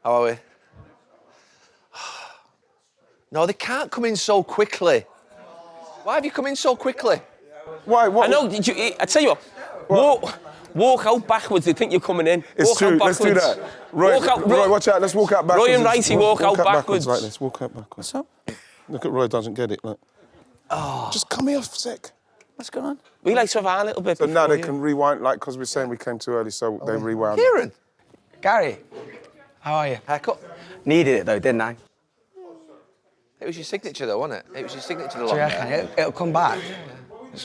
How are we? No, they can't come in so quickly. Why have you come in so quickly? Why? What? I know. I tell you what. Walk out backwards. They think you're coming in. It's walk true. Out Let's do backwards. that. Roy, watch out. Let's walk out backwards. Roy and Righty walk out backwards. Right, let's walk out backwards. What's up? Look at Roy, doesn't get it. Look. Oh. Just come here for a sec. What's going on? We like to have our little bit. So now they can rewind, like, because we're saying we came too early, so they rewound. Kieran. Gary, how are you? Haircut. Needed it though, didn't I? It was your signature though, wasn't it? It was your signature. Do you reckon it'll come back?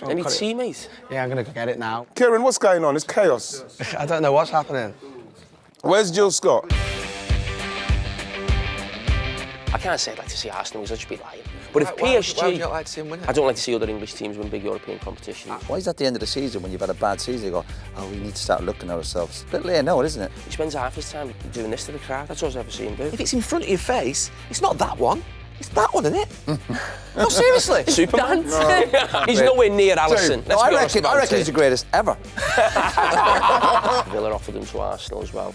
Any teammates? Yeah, I'm gonna go get it now. Kieran, what's going on? It's chaos. I don't know what's happening. Where's Jill Scott? I can't say I'd like to see Arsenal because I'd just be lying. But if Why would PSG, you not like to see him win it? I don't like to see other English teams win big European competitions. Why is that the end of the season when you've had a bad season? You go, oh, we need to start looking at ourselves. A bit late now, isn't it? He spends half his time doing this to the crowd. That's all I've ever seen him do. If it's in front of your face, it's not that one. It's that one, isn't it? No, seriously. Superman? He's nowhere near Alisson. No, I reckon he's the greatest ever. Villa offered him to Arsenal as well.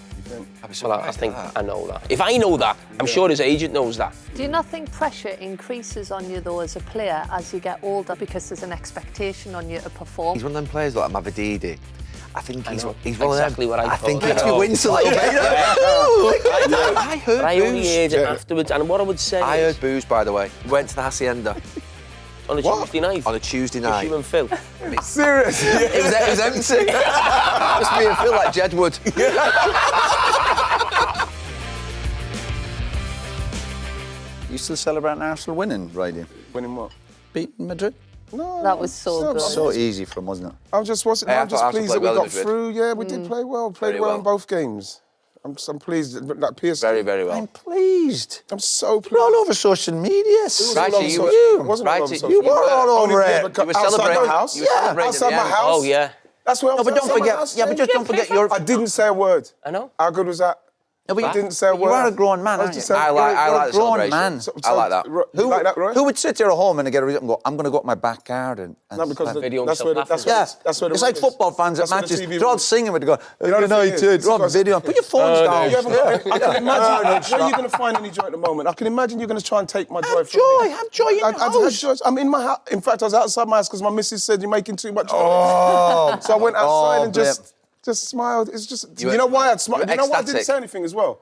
Well, I think I know that. If I know that, I'm sure his agent knows that. Do you not think pressure increases on you, though, as a player as you get older because there's an expectation on you to perform? He's one of them players like Mavididi. I think he's one of them. Exactly what I think thought. he makes me wince a little bit. I heard But I only boos. heard it afterwards, and what I would say I is, heard boos, by the way. Went to the Hacienda on a Tuesday night. on a Tuesday With night. you and Phil. Serious? It was empty. Just me and Phil like Jedward. You still celebrating Arsenal winning, Riley? Winning what? Beating Madrid? No. That was so good. So easy for him, wasn't it? I'm just Hey, I I'm thought just Arsenal pleased that played we well in got Madrid. through. Yeah, we did play well. Played Very well well. in both games. I'm pleased that PSG. Very, very well. I'm pleased. I'm so pleased. You're all over social media. Right, all so you over were- social- it wasn't all right, over so social You you were media. all Only over yeah, it. because You were outside celebrating- my house. you were celebrating outside at the my end. house. Oh, yeah. That's where I No, was. but don't outside my forget. house, Yeah, but just don't forget your. I didn't say a word. I know. How good was that? No, but I didn't say a word. You are a grown man, I was aren't you? just saying- I like You're the a grown celebration. man. I like that. You like that, Roy? Who would sit there at home and get a result and go, I'm going to go up my back garden? And No, because video that's himself where laughing. that's where the it's like is. football fans at That's where the matches. TV They're all singing with it, going, You know the thing is, United, Rob, because- video. Put your phones down. You haven't got, I can imagine. Where are you going to find any joy at the moment? I can imagine you're going to try and take my joy from me. Have joy in your I've had house. joy. I'm in my house. In fact, I was outside my house because my missus said you're making too much joy. Oh, So I went outside and babe. just smiled. It's just. You You know why I'd smile? you were You know why I didn't ecstatic. say anything as well?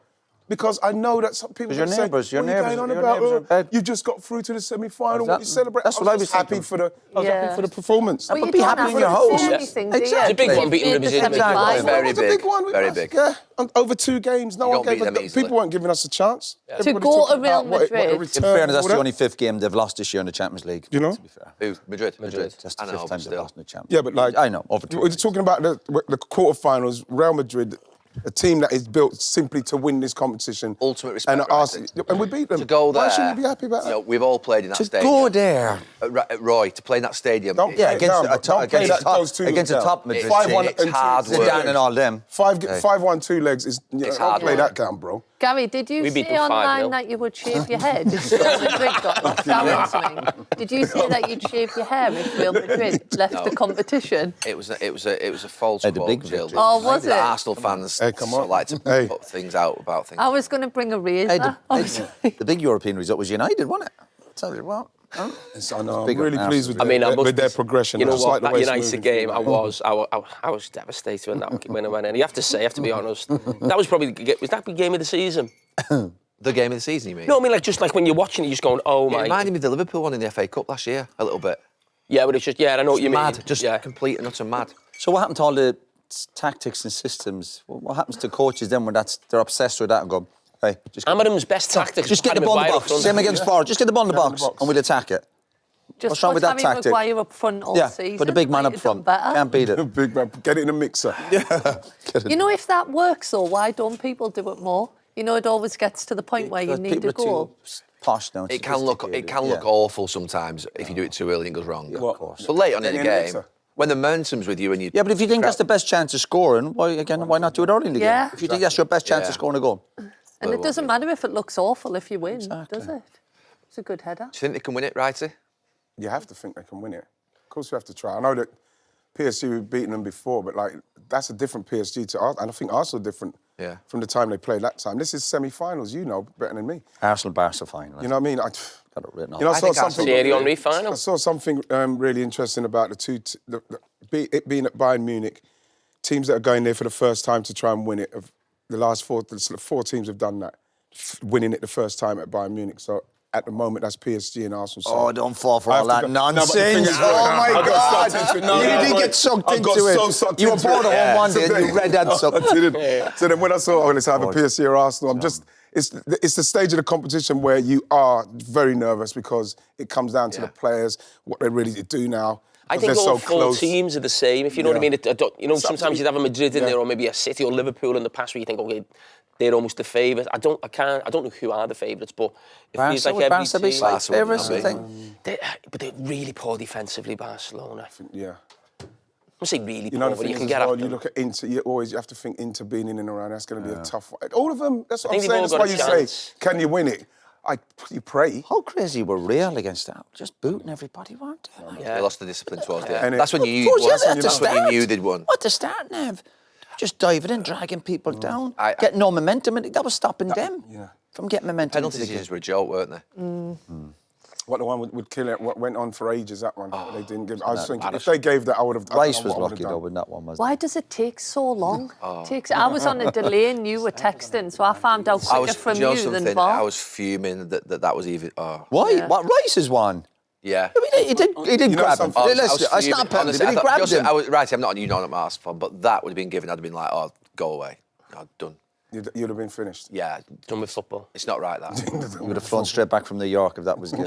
Because I know that some people your would say, neighbours, what are you going on your about? neighbours are bad. You just got through to the semi-final. That- What you celebrate? that's what I I was was just happy thinking. for the. I was Yeah. happy for the performance. But you be don't happy have in your to house. say Yeah. anything, do you? Exactly. It's a big one, You've beating made the the Brazilians. semi-final. Very It was a big, big one. very big. Yeah, and over 2 games, no You one don't beat gave them us. easily. People weren't giving us a chance. Yeah. Everybody go talking to Real about what a Madrid. In return, fairness, that's all the that. only 5th game they've lost this year in the Champions League. You know? To be fair. Who? Madrid. That's the I know, 5th but time they've still. lost in the Champions Yeah, but like I know, over 2 we're talking about the quarterfinals. Real Madrid, a team that is built simply to win this competition. Ultimate respect, And right, Arsenal, and we beat them. To go there. Why shouldn't we be happy about You know, that? we've all played in that To stadium. go there. Roy, to play in that stadium. Don't Yeah, play against down, a but top, don't play against that a those top, two against a legs top down. Madrid 5-1 team. It's and hard two- work. Zidane and all them. 5-1, 2 legs is. It's Don't hard play work. that down, bro. Gary, did you We beat say them 5-0. online that you would shave your head if Real Madrid got locked down or something? Did you say that you'd shave your hair if Real Madrid left the competition? It was a false Had a quote, big Jill. victory. Oh, was The it? Arsenal fans Hey, come sort of on. like to Hey. put things out about things. I was going to bring a razor. Hey, the, I hey, was- the big European result was United, wasn't it? Tell you what. Huh? I know. I'm bigger really than pleased with, Arsenal. I mean, with their progression. You know I just what? like the That way it's United moving game, forward. I was devastated when it went in. You have to be honest. That was probably was that the game of the season? The game of the season, you mean? No, I mean like just like when you're watching it, you're just going, oh It my. reminded me of the Liverpool one in the FA Cup last year, a little bit. Yeah, but it's just I know what you mean. Mad, just yeah. complete and utter mad. So what happened to all the tactics and systems? What happens to coaches then when they're obsessed with that and go, hey, just Amarim's best tactics. just get the ball in the box. Same against Forward. Just get the ball in the box and we'll attack it. Just What's wrong with that Harry tactic? Maguire up front all Yeah, season. put the big man Might up have done front. better. Can't beat it. Big man, get it in a mixer. You know, if that works, though, why don't people do it more? You know, it always gets to the point where you Because need people a goal. are too posh now. It can look awful sometimes if you do it too early and it goes wrong. Yeah, of course. But late on in the Getting in a game, mixer. when the momentum's with you and you... Yeah, but if you think that's the best chance of scoring, why not do it early in the Yeah. game? If you think that's your best chance Yeah. of scoring a goal. And it doesn't matter if it looks awful if you win, Exactly. does it? It's a good header. Do you think they can win it, Righty? You have to think they can win it. Of course, we have to try. I know that PSG, we've beaten them before, but like that's a different PSG to Arsenal. And I think Arsenal are different Yeah. From the time they played that time. This is semi-finals, you know better than me. Arsenal-Barca final. You know what I mean? Got it written off. You know, I saw think something. Thierry Henry final. I saw something really interesting about it being at Bayern Munich. Teams that are going there for the first time to try and win it. The last four teams have done that, winning it the first time at Bayern Munich. So at the moment, that's PSG and Arsenal. So Oh, don't fall for all that nonsense. No, but the thing is, oh, my I got God. sucked into it. You did get sucked into it. So sucked you were into bored it. of one day and you read that something. I didn't. So then when I saw, let's have a PSG or Arsenal, I'm just... It's the stage of the competition where you are very nervous because it comes down to the players, what they really do now. I think all all four teams are the same, if you know what I mean. You know, sometimes you'd have a Madrid in there or maybe a City or Liverpool in the past where you think, okay, they're almost the favourites. I don't know who are the favourites, but it feels like every Barca be team... slight favourites, I think. But they're really poor defensively, Barcelona. Yeah. I say really You know poor, the but thing you is can as get well, at you them. look at Inter, you have to think Inter being in and around, that's going to be a tough one. All of them, that's what I'm think saying, they've that's all why got you a say, chance. can you win it? You pray. How crazy were Real against that? Just booting everybody, weren't they? They lost the discipline towards the And end. That's when you Of course, that's when you knew they'd won. What the start, Nev? Just diving in, dragging people down, I- getting no momentum. And that was stopping them from getting momentum. Penalty decisions were a joke, weren't they? What the one would kill it, what went on for ages, that one. They didn't give. I was thinking, if they gave that, I would have done. Rice was lucky though with that one, wasn't Why does it take so long? I was on a delay and you were texting, so I found out quicker from do you know you than something? Bob. I was fuming that was even. Oh. Why? Yeah. What, Rice is one? Yeah. I mean, he did grab him. something? Listen, I snapped him, but he grabbed him. I'm not an Arsenal fan, but that would have been given. I'd have been like, oh, go away. No, done. You'd have been finished. Yeah, Done with football. it's not right, that. He would have flown straight back from New York if that was good.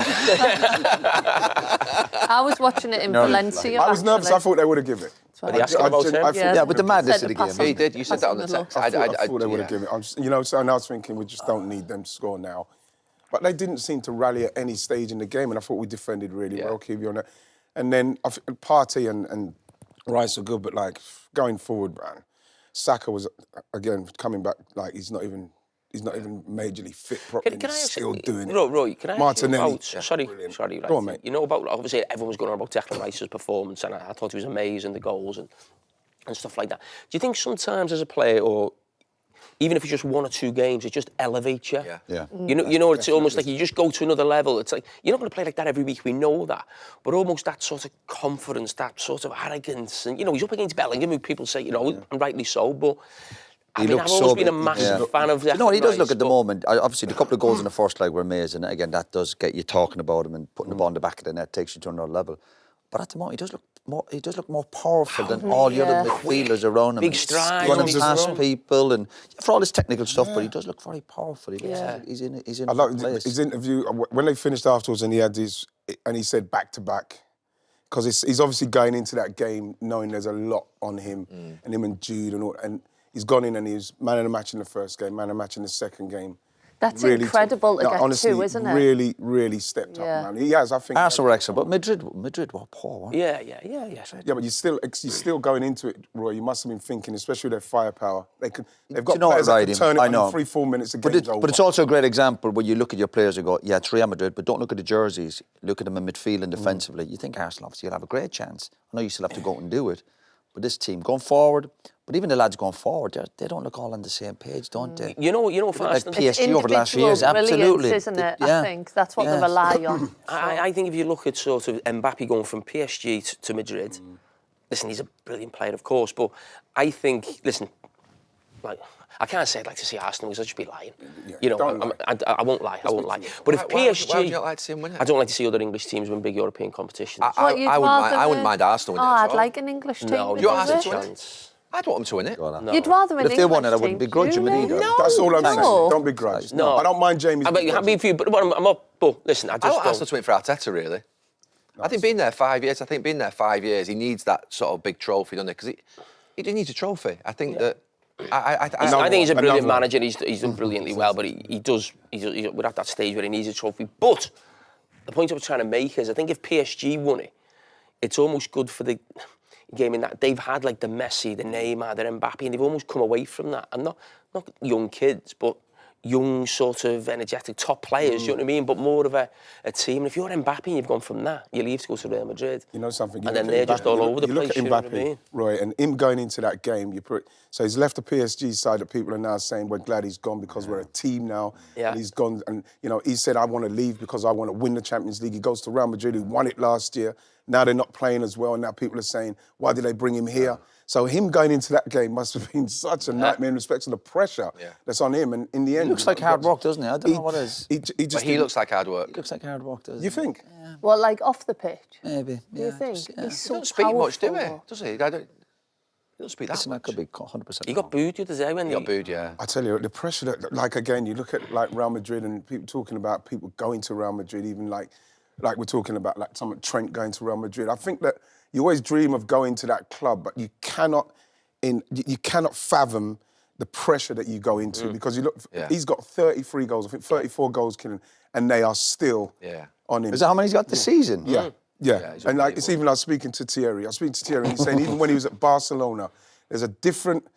I was watching it in Valencia. I was nervous, I thought they would have given it. But they asked him about him. Yeah, but the madness of the game. pass Yeah, on- you did. You said that on the pass text. on the I thought they would have given it. So now I was thinking we just don't need them to score now. But they didn't seem to rally at any stage in the game, and I thought we defended really well, keep you on that. And then Partey and Rice are good, but like going forward, man, Saka was again coming back like he's not even majorly fit properly. Can I He's ask still you, doing it. Roy, can I ask you Martinelli. about... Sorry, right. Go on, mate. You know about, obviously, everyone was going on about Declan Rice's performance, and I thought he was amazing, the goals and stuff like that. Do you think sometimes as a player, or even if it's just one or two games, it just elevates you? Yeah. You know, it's almost like you just go to another level. It's like, you're not going to play like that every week, we know that. But almost that sort of confidence, that sort of arrogance. And, he's up against Bellingham, who people say, and rightly so, but... I've always been a massive fan of Declan he does look Rice, at the moment. Obviously, the couple of goals in the first leg were amazing. Again, that does get you talking about him and putting the ball in the back of the net takes you to another level. But at the moment, he does look more powerful than all the other midfielders around him. Big strides. Running past people and for all his technical stuff, but he does look very powerful. He's in I like a place. his interview when they finished afterwards, and he said back to back, because he's obviously going into that game knowing there's a lot on him and him and Jude and all, and he's gone in and he's man of the match in the first game, man of the match in the second game. That's incredible to get honestly, to, isn't it? Really, really stepped up, man. He has, I think. Arsenal were excellent, but Madrid were poor, weren't they? Yeah. Yeah, but you're still going into it, Roy. You must have been thinking, especially with their firepower. They've got you know players what, that can turn it I on know. in 3-4 minutes. But it's also a great example when you look at your players and go, yeah, it's Real Madrid, but don't look at the jerseys. Look at them in midfield and defensively. You think Arsenal, obviously, you'll have a great chance. I know you still have to go out and do it. But this team going forward, but even the lads going forward, they don't look all on the same page, don't they? You know, for Like Arsenal, PSG over the last few years, Individual absolutely. brilliance, isn't it? I think that's what they rely on. I think if you look at sort of Mbappe going from PSG to Madrid, listen, he's a brilliant player, of course, but I think, like, I can't say I'd like to see Arsenal because I'd just be lying. I won't lie. But if PSG... Why would you not like to see him win it? I don't like to see other English teams win big European competitions. I wouldn't mind Arsenal winning it. I'd like an English team. No, to you do ask a it. chance. I'd want them to win it. No. You'd rather an But if they won it, I English wouldn't team, begrudge them do you? either. No, That's all I'm saying. no. Don't begrudge. No. I don't mind Jamie's. I'm happy for you, but I'm not... But listen, I I just want Arsenal to win for Arteta, really. I think being there 5 years, he needs that sort of big trophy, doesn't he? Because he needs a trophy. I think that... I think he's a brilliant Another manager. He's done brilliantly well, but we're at that stage where he needs a trophy. But the point I was trying to make is, I think if PSG won it, it's almost good for the game in that they've had like the Messi, the Neymar, the Mbappe, and they've almost come away from that. And not young kids, but young, sort of energetic top players, you know what I mean? But more of a team. And if you're Mbappe and you've gone from that, you leave to go to Real Madrid. You know something? And then they're just all over the place, you know what I mean? Roy, and him going into that game, so he's left the PSG side that people are now saying we're glad he's gone because we're a team now. Yeah. And he's gone, and he said I want to leave because I want to win the Champions League. He goes to Real Madrid, who won it last year. Now they're not playing as well, and now people are saying, why did they bring him here? So him going into that game must have been such a nightmare in respect to the pressure that's on him. And in the end, He looks like hard work, doesn't he? I don't know what it is. He looks like hard work. He looks like hard work, doesn't he? You think? Yeah. Well, like off the pitch. Maybe. Do you think? Just, yeah. He's so He don't speak much, do he? powerful. Does he? He don't speak that Listen, much. that could be 100%. He got booed the other day when He got booed, yeah. I tell you, the pressure that, like, again, you look at, like, Real Madrid and people talking about people going to Real Madrid, even like we're talking about, like, someone Trent going to Real Madrid. I think that you always dream of going to that club, but you cannot fathom the pressure that you go into because you look. Yeah. He's got 33 goals, I think 34 goals killing, and they are still on him. Is that how many he's got this season? Yeah. he's And like, it's even like speaking to Thierry. I was speaking to Thierry and he's saying even when he was at Barcelona, there's a different,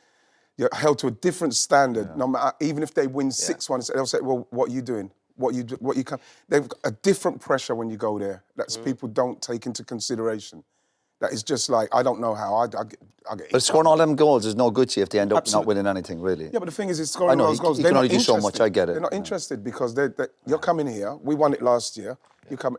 you're held to a different standard. No matter, even if they win 6-1, they'll say, well, what are you doing? What you can? They've got a different pressure when you go there. That's people don't take into consideration. That is just like, I don't know how. I get But scoring all them goals is no good to you if they end up not winning anything, really. Yeah, but the thing is, it's scoring I know, those goals. you They're can not only do so interested. much, I get it. They're not interested because you're coming here. We won it last year.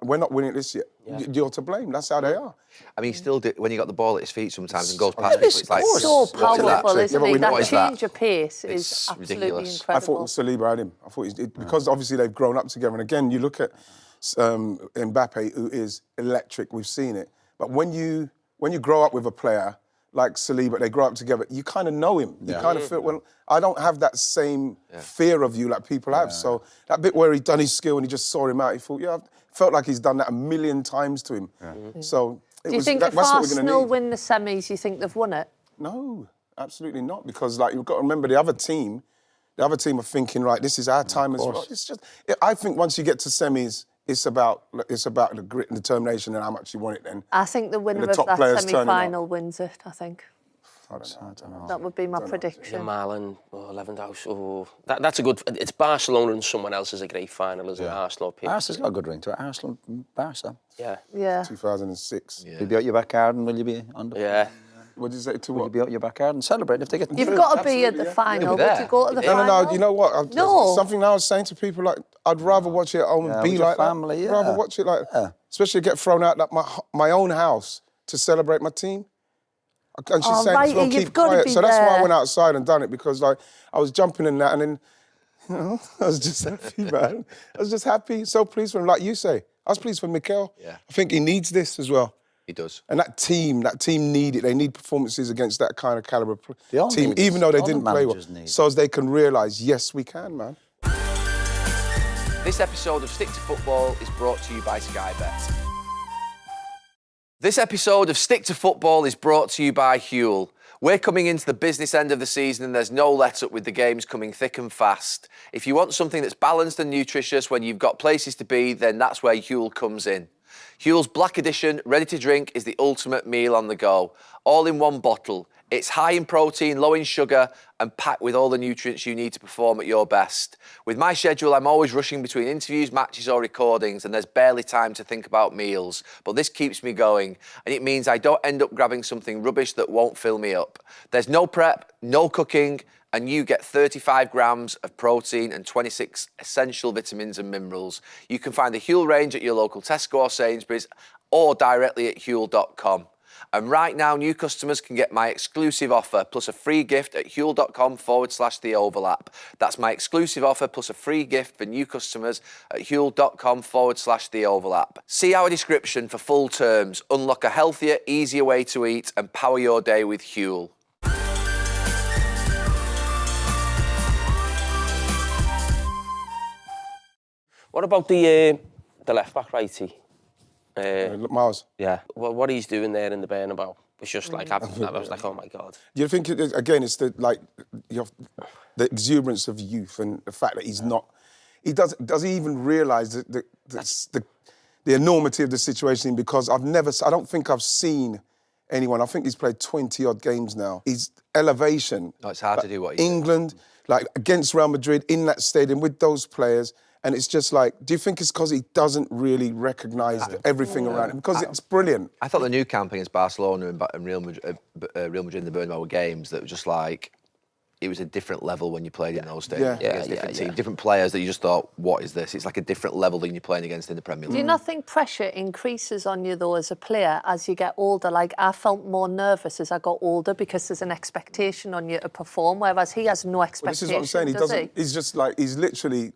We're not winning it this year. You're to blame. That's how they are. I mean, he still did, when he got the ball at his feet sometimes and goes past It's people, it's like... So what's powerful, that? isn't he? but That what is change that? of pace It's is absolutely ridiculous. incredible. I thought Saliba had him. I thought because obviously they've grown up together. And again, you look at Mbappe, who is electric. We've seen it. But when you grow up with a player like Saliba, they grow up together, you kind of know him. You kind of feel, well, I don't have that same fear of you like people have. So that bit where he done his skill and he just saw him out, he thought, I felt like he's done that 1,000,000 times to him. So Do you think if that's what we're going to Arsenal need. win the semis, you think they've won it? No, absolutely not. Because like you've got to remember the other team are thinking, right, this is our time as well. It's just, I think once you get to semis, it's about the grit and determination and how much you want it then. I think the winner the of top that players turning semi-final wins it, I think. I don't know. That would be my prediction. Yamal and Lewandowski. That's a good... It's Barcelona and someone else is a great final, isn't it? Arsenal. Arsenal's got a good ring to it. Arsenal, Barca. Yeah. Yeah. 2006. Will you be out your back garden? Will you be on the... Yeah. What did you say? To Will you what? be out your back garden celebrating if they get... You've got to be at Absolutely, the yeah. final. You'll be Would you there. go to the final? No, you know what? No. Something I was saying to people, like, I'd rather watch it at home and with be your like family, that. yeah. Rather watch it like, especially get thrown out like my own house to celebrate my team. And she's saying, right, well, you've keep got to quiet. be So that's why I there. went outside and done it because, like, I was jumping in that and then, I was just happy, man. I was just happy, so pleased for him. Like you say, I was pleased for Mikel. Yeah. I think he needs this as well. He does. And that team need it. They need performances against that kind of calibre They all team, need it. even though they All the didn't play well. managers need So as they can realise, yes, we can, man. This episode of Stick to Football is brought to you by Sky Bet. This episode of Stick to Football is brought to you by Huel. We're coming into the business end of the season and there's no let-up with the games coming thick and fast. If you want something that's balanced and nutritious when you've got places to be, then that's where Huel comes in. Huel's Black Edition, ready to drink, is the ultimate meal on the go. All in one bottle. It's high in protein, low in sugar, and packed with all the nutrients you need to perform at your best. With my schedule, I'm always rushing between interviews, matches or recordings, and there's barely time to think about meals. But this keeps me going, and it means I don't end up grabbing something rubbish that won't fill me up. There's no prep, no cooking, and you get 35 grams of protein and 26 essential vitamins and minerals. You can find the Huel range at your local Tesco or Sainsbury's or directly at huel.com. And right now, new customers can get my exclusive offer plus a free gift at huel.com/the overlap. That's my exclusive offer plus a free gift for new customers at huel.com/the overlap. See our description for full terms. Unlock a healthier, easier way to eat and power your day with Huel. What about the left back, righty? Myles, Yeah. Well, what he's doing there in the Bernabeu was just like, I was like, oh my God. do you think, again, it's the exuberance of youth and the fact that he's not, does he even realise the enormity of the situation? Because I don't think I've seen anyone, I think he's played 20-odd games now. His elevation. No, it's hard to do what he's England, like against Real Madrid in that stadium with those players. And it's just like, do you think it's because he doesn't really recognise everything around him? Because it's brilliant. I thought the new camp against Barcelona and Real Madrid in the Bernabeu games, that was just like, it was a different level when you played in those stadiums against different teams, different players that you just thought, what is this? It's like a different level than you're playing against in the Premier League. Do you not think pressure increases on you, though, as a player as you get older? Like, I felt more nervous as I got older because there's an expectation on you to perform, whereas he has no expectation, This is what I'm saying. He's just like, he's literally,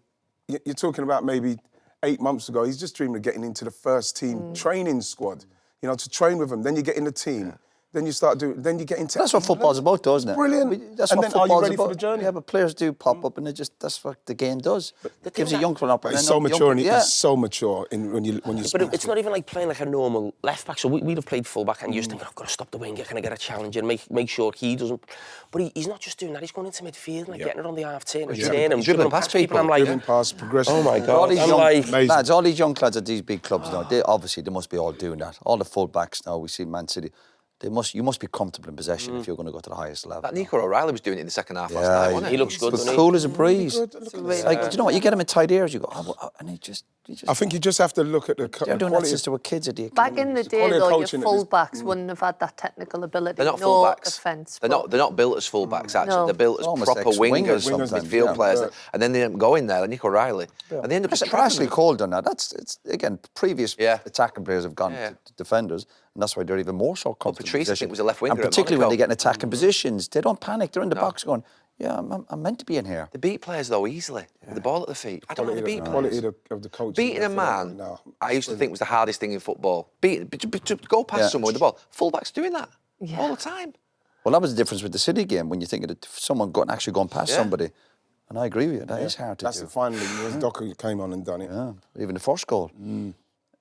you're talking about maybe 8 months ago, he's just dreaming of getting into the first team training squad, you know, to train with him. Then you get in the team. Then you start doing. Then you get into. That's what football's about, though, isn't it? Brilliant. That's and what then, are you football's ready about. for the journey? Yeah, but players do pop up, and that's what the game does. It gives a young one up. But he's so mature, and he's so mature when you. But it's not even like playing like a normal left back. So we'd have played full back, and you just think, I've got to stop the winger, can I get a challenge and make sure he doesn't. But he's not just doing that. He's going into midfield, like getting it on the half turn, and turning, dribbling past people. I'm like, dribbling past progression. Oh my God! All these young lads at these big clubs now, they must be all doing that. All the full backs now, we see Man City. You must be comfortable in possession if you're going to go to the highest level. That Nico O'Reilly was doing it in the second half last night, wasn't he looks good, doesn't he? Cool as a breeze. Like, do you know what? You get him in tight areas, you go, and he just. I think you just have to look at the They're doing that since they were kids at the Back in the day, though, your full-backs wouldn't have had that technical ability. They're not no full-backs. Offence. They're not built as full-backs, actually. No. They're built as proper wingers midfield players. And then they end up going there, like Nico O'Reilly. And they end up just Ashley Cole done that. It's again, previous attacking players have gone to defenders, and that's why they're even more so comfortable. Patrice, I think, was a left winger. And particularly when they get in attacking positions, they don't panic. They're in the box going, yeah, I'm meant to be in here. They beat players, though, eeasily, with the ball at their feet. I don't know how to beat players. Quality of the coach. Beating a man, I used to think was the hardest thing in football. To go past someone with the ball. Full-backs doing that all the time. Well, that was the difference with the City game when you think of someone actually going past somebody. And I agree with you, that is hard to do. That's the final. Doku came on and done it. Yeah, even the first goal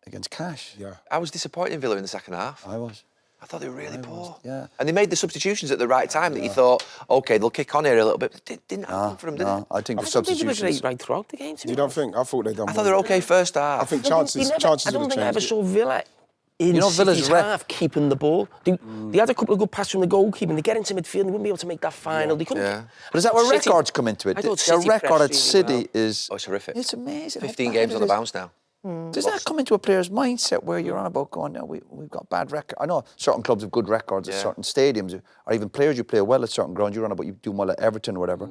against Cash. Yeah. I was disappointed in Villa in the second half. I was. I thought they were really poor. Yeah. And they made the substitutions at the right time that you thought, OK, they'll kick on here a little bit. But it didn't happen for them, did it? I think the They substitutions. were great right throughout the game. You don't think? I thought they'd done. I thought they were OK first half. I think chances I would have don't think I ever changed. saw Villa in City's half keeping the ball. They had a couple of good passes from the goalkeeper, and they get into midfield and they wouldn't be able to make that final. They couldn't. Yeah. But is that where City- records come into it? I thought Their City record at pressed really City is... Oh, it's horrific. It's amazing. 15 games on the bounce now. Does that come into a player's mindset where you're on about going, no, we've got bad record? I know certain clubs have good records at certain stadiums, or even players you play well at certain grounds. You're on about you do well at Everton or whatever.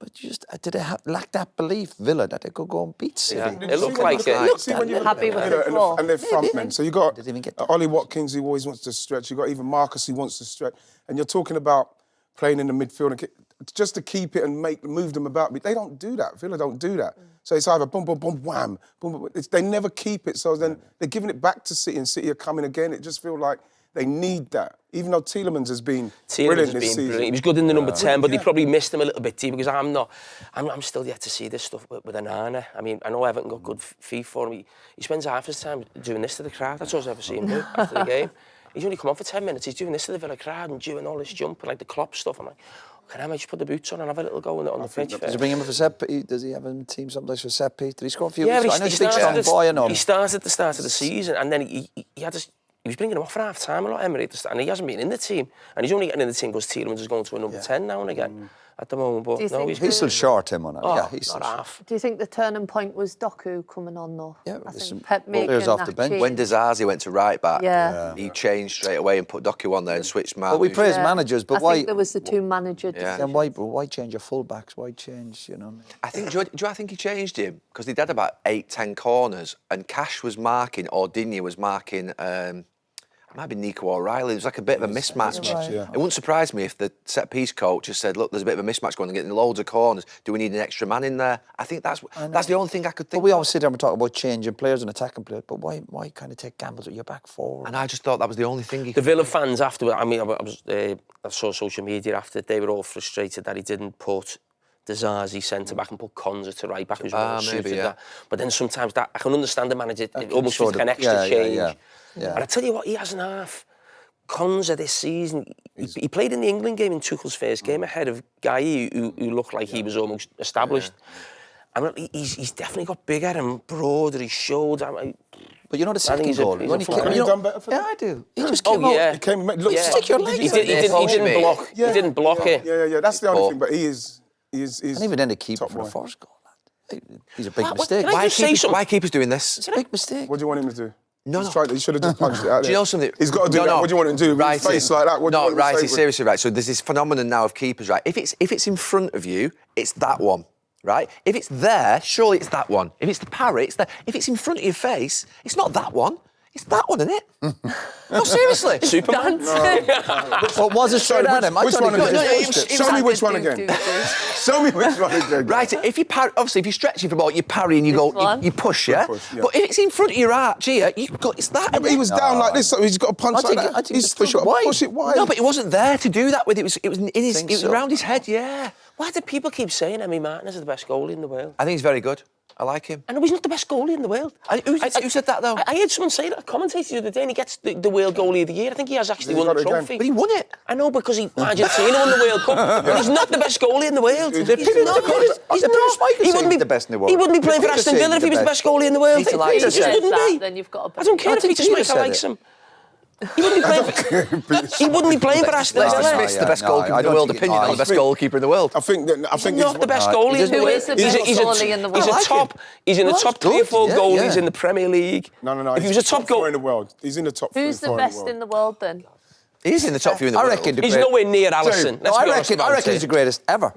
But you just did they lack that belief, Villa, that they could go and beat City? Yeah. It looked like happy with the draw. And they're front men. So you got Didn't even get that. Ollie Watkins, who always wants to stretch. You got even Marcus, who wants to stretch. And you're talking about playing in the midfield and just to keep it and move them about. They don't do that. Villa don't do that. So it's either boom, boom, boom, wham, boom, boom. They never keep it. So then they're giving it back to City, and City are coming again. It just feels like they need that. Even though Tielemans has been brilliant this season. He was good in the number 10, but they probably missed him a little bit too, because I'm still yet to see this stuff with Onana. I mean, I know Everton got good fee for him. He spends half his time doing this to the crowd. That's all I've ever seen him do after the game. He's only come on for 10 minutes. He's doing this to the Villa crowd and doing all this jumping, like the Klopp stuff. I'm like, can I just put the boots on and have a little go on the pitch? Does he bring him for set piece? Does he have a team sometimes for set piece? Did he score a few? Yeah, I know he's a big strong boy, I know. He started at the start of the season, and then he was bringing him off for half time a lot, Emery, and he hasn't been in the team. And he's only getting in the team because Tielemans is going to a number 10 now and again at the moment. But no, he's still short him on it. Yeah, he's not half. Do you think the turning point was Doku coming on, though? Yeah, I there's think some Pep making players off that the bench. change. When Dizazi went to right back, he changed straight away and put Doku on there and switched Mark. But we praise managers, but I why? think there was the two manager decisions. Then why change your full-backs? Why change, I think, I think he changed him because they had about 8-10 corners, and Cash was marking, or Digne was marking. It might be Nico O'Reilly. It was like a bit of a mismatch. Right. It wouldn't surprise me if the set-piece coach has said, look, there's a bit of a mismatch going on, getting loads of corners. Do we need an extra man in there? I think that's the only thing I could think But we of. always sit there and talk about changing players and attacking players, but why kind of take gambles with your back four? And I just thought that was the only thing he The could... Villa fans afterward, I mean, I saw social media after, they were all frustrated that he didn't put Dizazi centre-back and put Konza to right-back, who's more suited that. But then sometimes that, I can understand the manager, it almost feels like an extra change. Yeah. And I tell you what, he hasn't half. Konza this season, he played in the England game in Tuchel's first game ahead of Guy, who looked like he was almost established. I mean, he's definitely got bigger and broader, his shoulder. But you know the second goal? Have you done better for Yeah, them? I do. He just came out. He came, look, Stick your leg He didn't block. Yeah, that's the only thing. But he is He's And even then, the keeper top for the boy. first goal. He's a big mistake. can I just say something? Why are keepers doing this? It's a big mistake. What do you want him to do? No, He's no. He should have just punched it out Do you there. know something? He's got to do that. What do you want him to do? With his face like that? What do you want him to say? It's seriously right. So there's this phenomenon now of keepers, right? If it's in front of you, it's that one, right? If it's there, surely it's that one. If it's the parry, it's that. If it's in front of your face, it's not that one. It's that one, isn't it? No, seriously. Superman. What was it straight at him? Which one No, again? it was Show me which one Do, again. do, do. Show me which one again. Right, if you parry, obviously, if you're stretching for the ball, you parry and you go, one? you push, yeah? push, yeah. But if it's in front of your arch here, it's that. But he was down like this, so he's got to punch like that. I think He's just push it got to wide. Push it wide. No, but he wasn't there to do that with it. It was in his, Think it was so. around his head, yeah. Why do people keep saying Emi Martinez is the best goalie in the world? I think he's very good. I like him. I know he's not the best goalie in the world. Who said that, though? I heard someone say that, a commentator the other day, and he gets the World Goalie of the Year. I think he has actually He's won got the it again. trophy. But he won it. I know, because Argentina won the World Cup. But he's not the best goalie in the world. He's not. He's Peter not. Schmeichel He said wouldn't he's the best in the world. He wouldn't be playing for Peter Aston said Villa if he's he was the the best goalie in the world. Peter He likes just it. wouldn't That, be. then you've got I don't care if think Peter Peter Schmeichel said likes it. him. He wouldn't be playing for... He wouldn't be playing for Aston Leicester Villa. Smith's the best no, goalkeeper I in the don't world, think- opinion, no, not the best goalkeeper in the world. I think he's Not the best goalie in the Who world. is the best goalie in the He's world? a top. He's in the Well, top that's 3 or 4 good. Yeah, goalies yeah. in the Premier League. No. If he was a top four goal, in the world. He's in the top 3 Who's or 4 the best in the world then? He is in the top few in the I world. reckon the he's great- nowhere near Alisson. No, I reckon he's the greatest ever.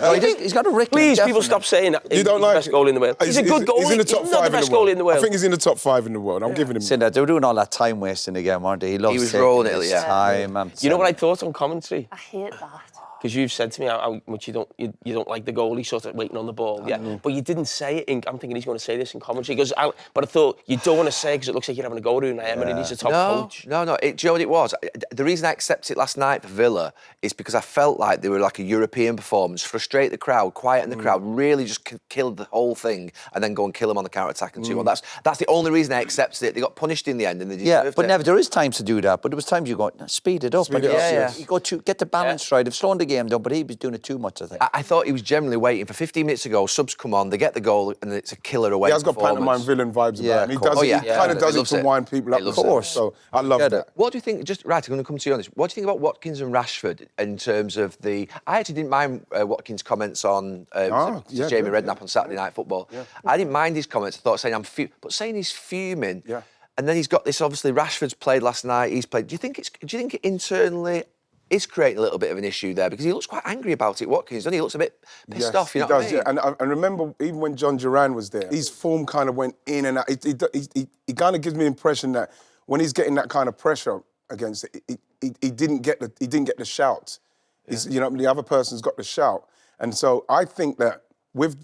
No, he's got a record. Please, people definitely. stop saying that You he's don't the like best it? goalie in the world. He's a good goalie. He's in the top 5 not the best goalie in the world. I think he's in the top 5 in the world. I'm giving him. Saying that they were doing all that time wasting again, weren't they? He loves was taking rolling it, his yeah. time. You know what I thought on commentary? I hate that. Because you've said to me how much you don't like the goalie sort of waiting on the ball. Yeah, but you didn't say it. I'm thinking he's going to say this in commentary. But I thought you don't want to say because it looks like you're having a go at Unai Emery and he's a top coach. No. Do you know what it was? The reason I accepted it last night for Villa is because I felt like they were like a European performance, frustrate the crowd, quieten the crowd, really just killed the whole thing, and then go and kill them on the counter-attack and 2-1. That's the only reason I accepted it. They got punished in the end and they deserved it. But never, there is times to do that. But there was times you go, speed it up. Speed it up, yes. You go to get the balance right. They've slowed the game down, but he was doing it too much, I think. I thought he was generally waiting for 15 minutes ago. Subs come on, they get the goal, and it's a killer away. He has got performance. pantomime villain vibes Yeah, about him. He of course. does Oh, it. yeah. He kind of does He it loves to it. wind people up. He loves Of it. course. So I love Get that. it. What do you think, just right, I'm going to come to you on this. What do you think about Watkins and Rashford in terms of I actually didn't mind Watkins' comments on yeah, Jamie good, Redknapp on Saturday Night Football. Yeah. I didn't mind his comments. I thought saying but saying he's fuming. Yeah. And then he's got this, obviously, Rashford's played last night, he's played. Do you think it internally is creating a little bit of an issue there? Because he looks quite angry about it, Watkins, doesn't he? He looks a bit pissed off, you know he what does, I mean? yeah. And remember, even when John Duran was there, his form kind of went in and out. He kind of gives me the impression that when he's getting that kind of pressure against it, he didn't get the shout. Yeah. You know, the other person's got the shout. And so I think that with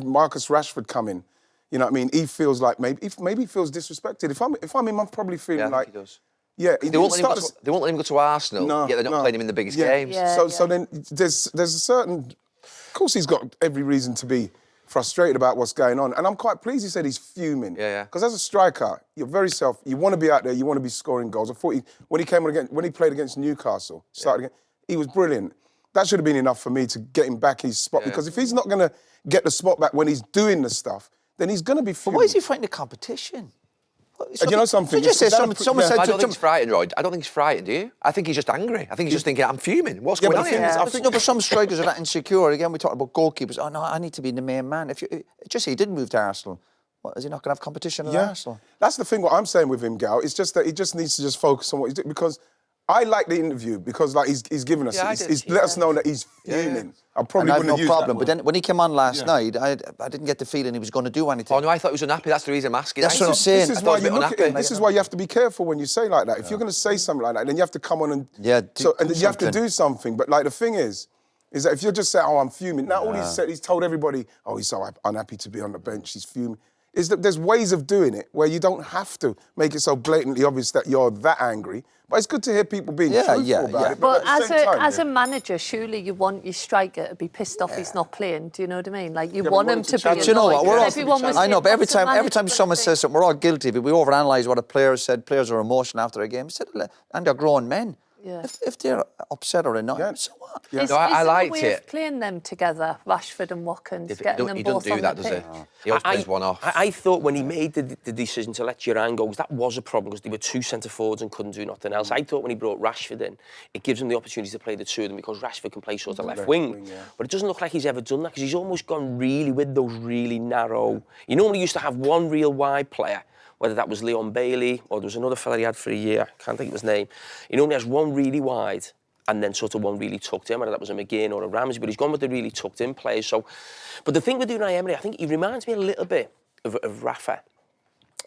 Marcus Rashford coming, you know what I mean, he feels like maybe he feels disrespected. If I'm him, I'm probably feeling like... I think he does. Yeah, They won't let him go to Arsenal, No, yet they're not no. playing him in the biggest Yeah. games. Yeah. So then there's a certain... Of course, he's got every reason to be frustrated about what's going on. And I'm quite pleased he said he's fuming. Yeah. Because as a striker, you're very you want to be out there, you want to be scoring goals. I thought when he played against Newcastle, he was brilliant. That should have been enough for me to get him back his spot. Because if he's not going to get the spot back when he's doing the stuff, then he's going to be But fuming. why is he fighting the competition? you know something? Just say Is that someone yeah. said I to don't think he's frightened, Roy. I don't think he's frightened, do you? I think he's just angry. I think he's just thinking, I'm fuming. What's Yeah, going but on the thing here? is, I think- No, but some strikers are that insecure. Again, we talked about goalkeepers. Oh, no, I need to be the main man. Just say he didn't move to Arsenal. What, is he not going to have competition at Arsenal? That's the thing, what I'm saying with him, Gal. It's just that he just needs to just focus on what he's doing. Because I like the interview because like he's given us, Yeah, I he's did. let us know that he's fuming. I probably And I have wouldn't no have used problem. that But word. then when he came on last night, I didn't get the feeling he was going to do anything. Oh, no, I thought he was unhappy. That's the reason I'm asking. That's what I'm saying. This is I thought why he was a you bit look at unhappy. it. This is why you have to be careful when you say like that. If you're going to say something like that, then you have to come on and and do you have to something. do something. But like the thing is that if you're just saying, "Oh, I'm fuming," now all he's said, he's told everybody, "Oh, he's so unhappy to be on the bench. He's fuming." Is that there's ways of doing it where you don't have to make it so blatantly obvious that you're that angry. But it's good to hear people being truthful about it. But at the same time, as a manager, surely you want your striker to be pissed off he's not playing. Do you know what I mean? Like you but want we him want to him to be challenge Do you know what? annoyed. We're all, Everyone was I know, saying, but every "What's the time manager someone gonna says something, we're all guilty of it. We overanalyse what a player said. Players are emotional after a game. I said, and they're grown men. Yeah. If they're upset or annoyed, Yeah. so what? Yeah. Is, No, I is there liked a way it. of playing them together, Rashford and Watkins, If getting them he both doesn't do on that, the does he? pitch? He always plays one off. I thought when he made the decision to let Duran go, 'cause that was a problem because they were two centre forwards and couldn't do nothing else. I thought when he brought Rashford in, it gives him the opportunity to play the two of them because Rashford can play sort of left wing. But it doesn't look like he's ever done that because he's almost gone really with those really narrow. He normally used to have one real wide player, whether that was Leon Bailey or there was another fella he had for a year. I can't think of his name. He normally has one really wide and then sort of one really tucked in, whether that was a McGinn or a Ramsey, but he's gone with the really tucked in players. So, but the thing with Unai Emery, I think he reminds me a little bit of Rafa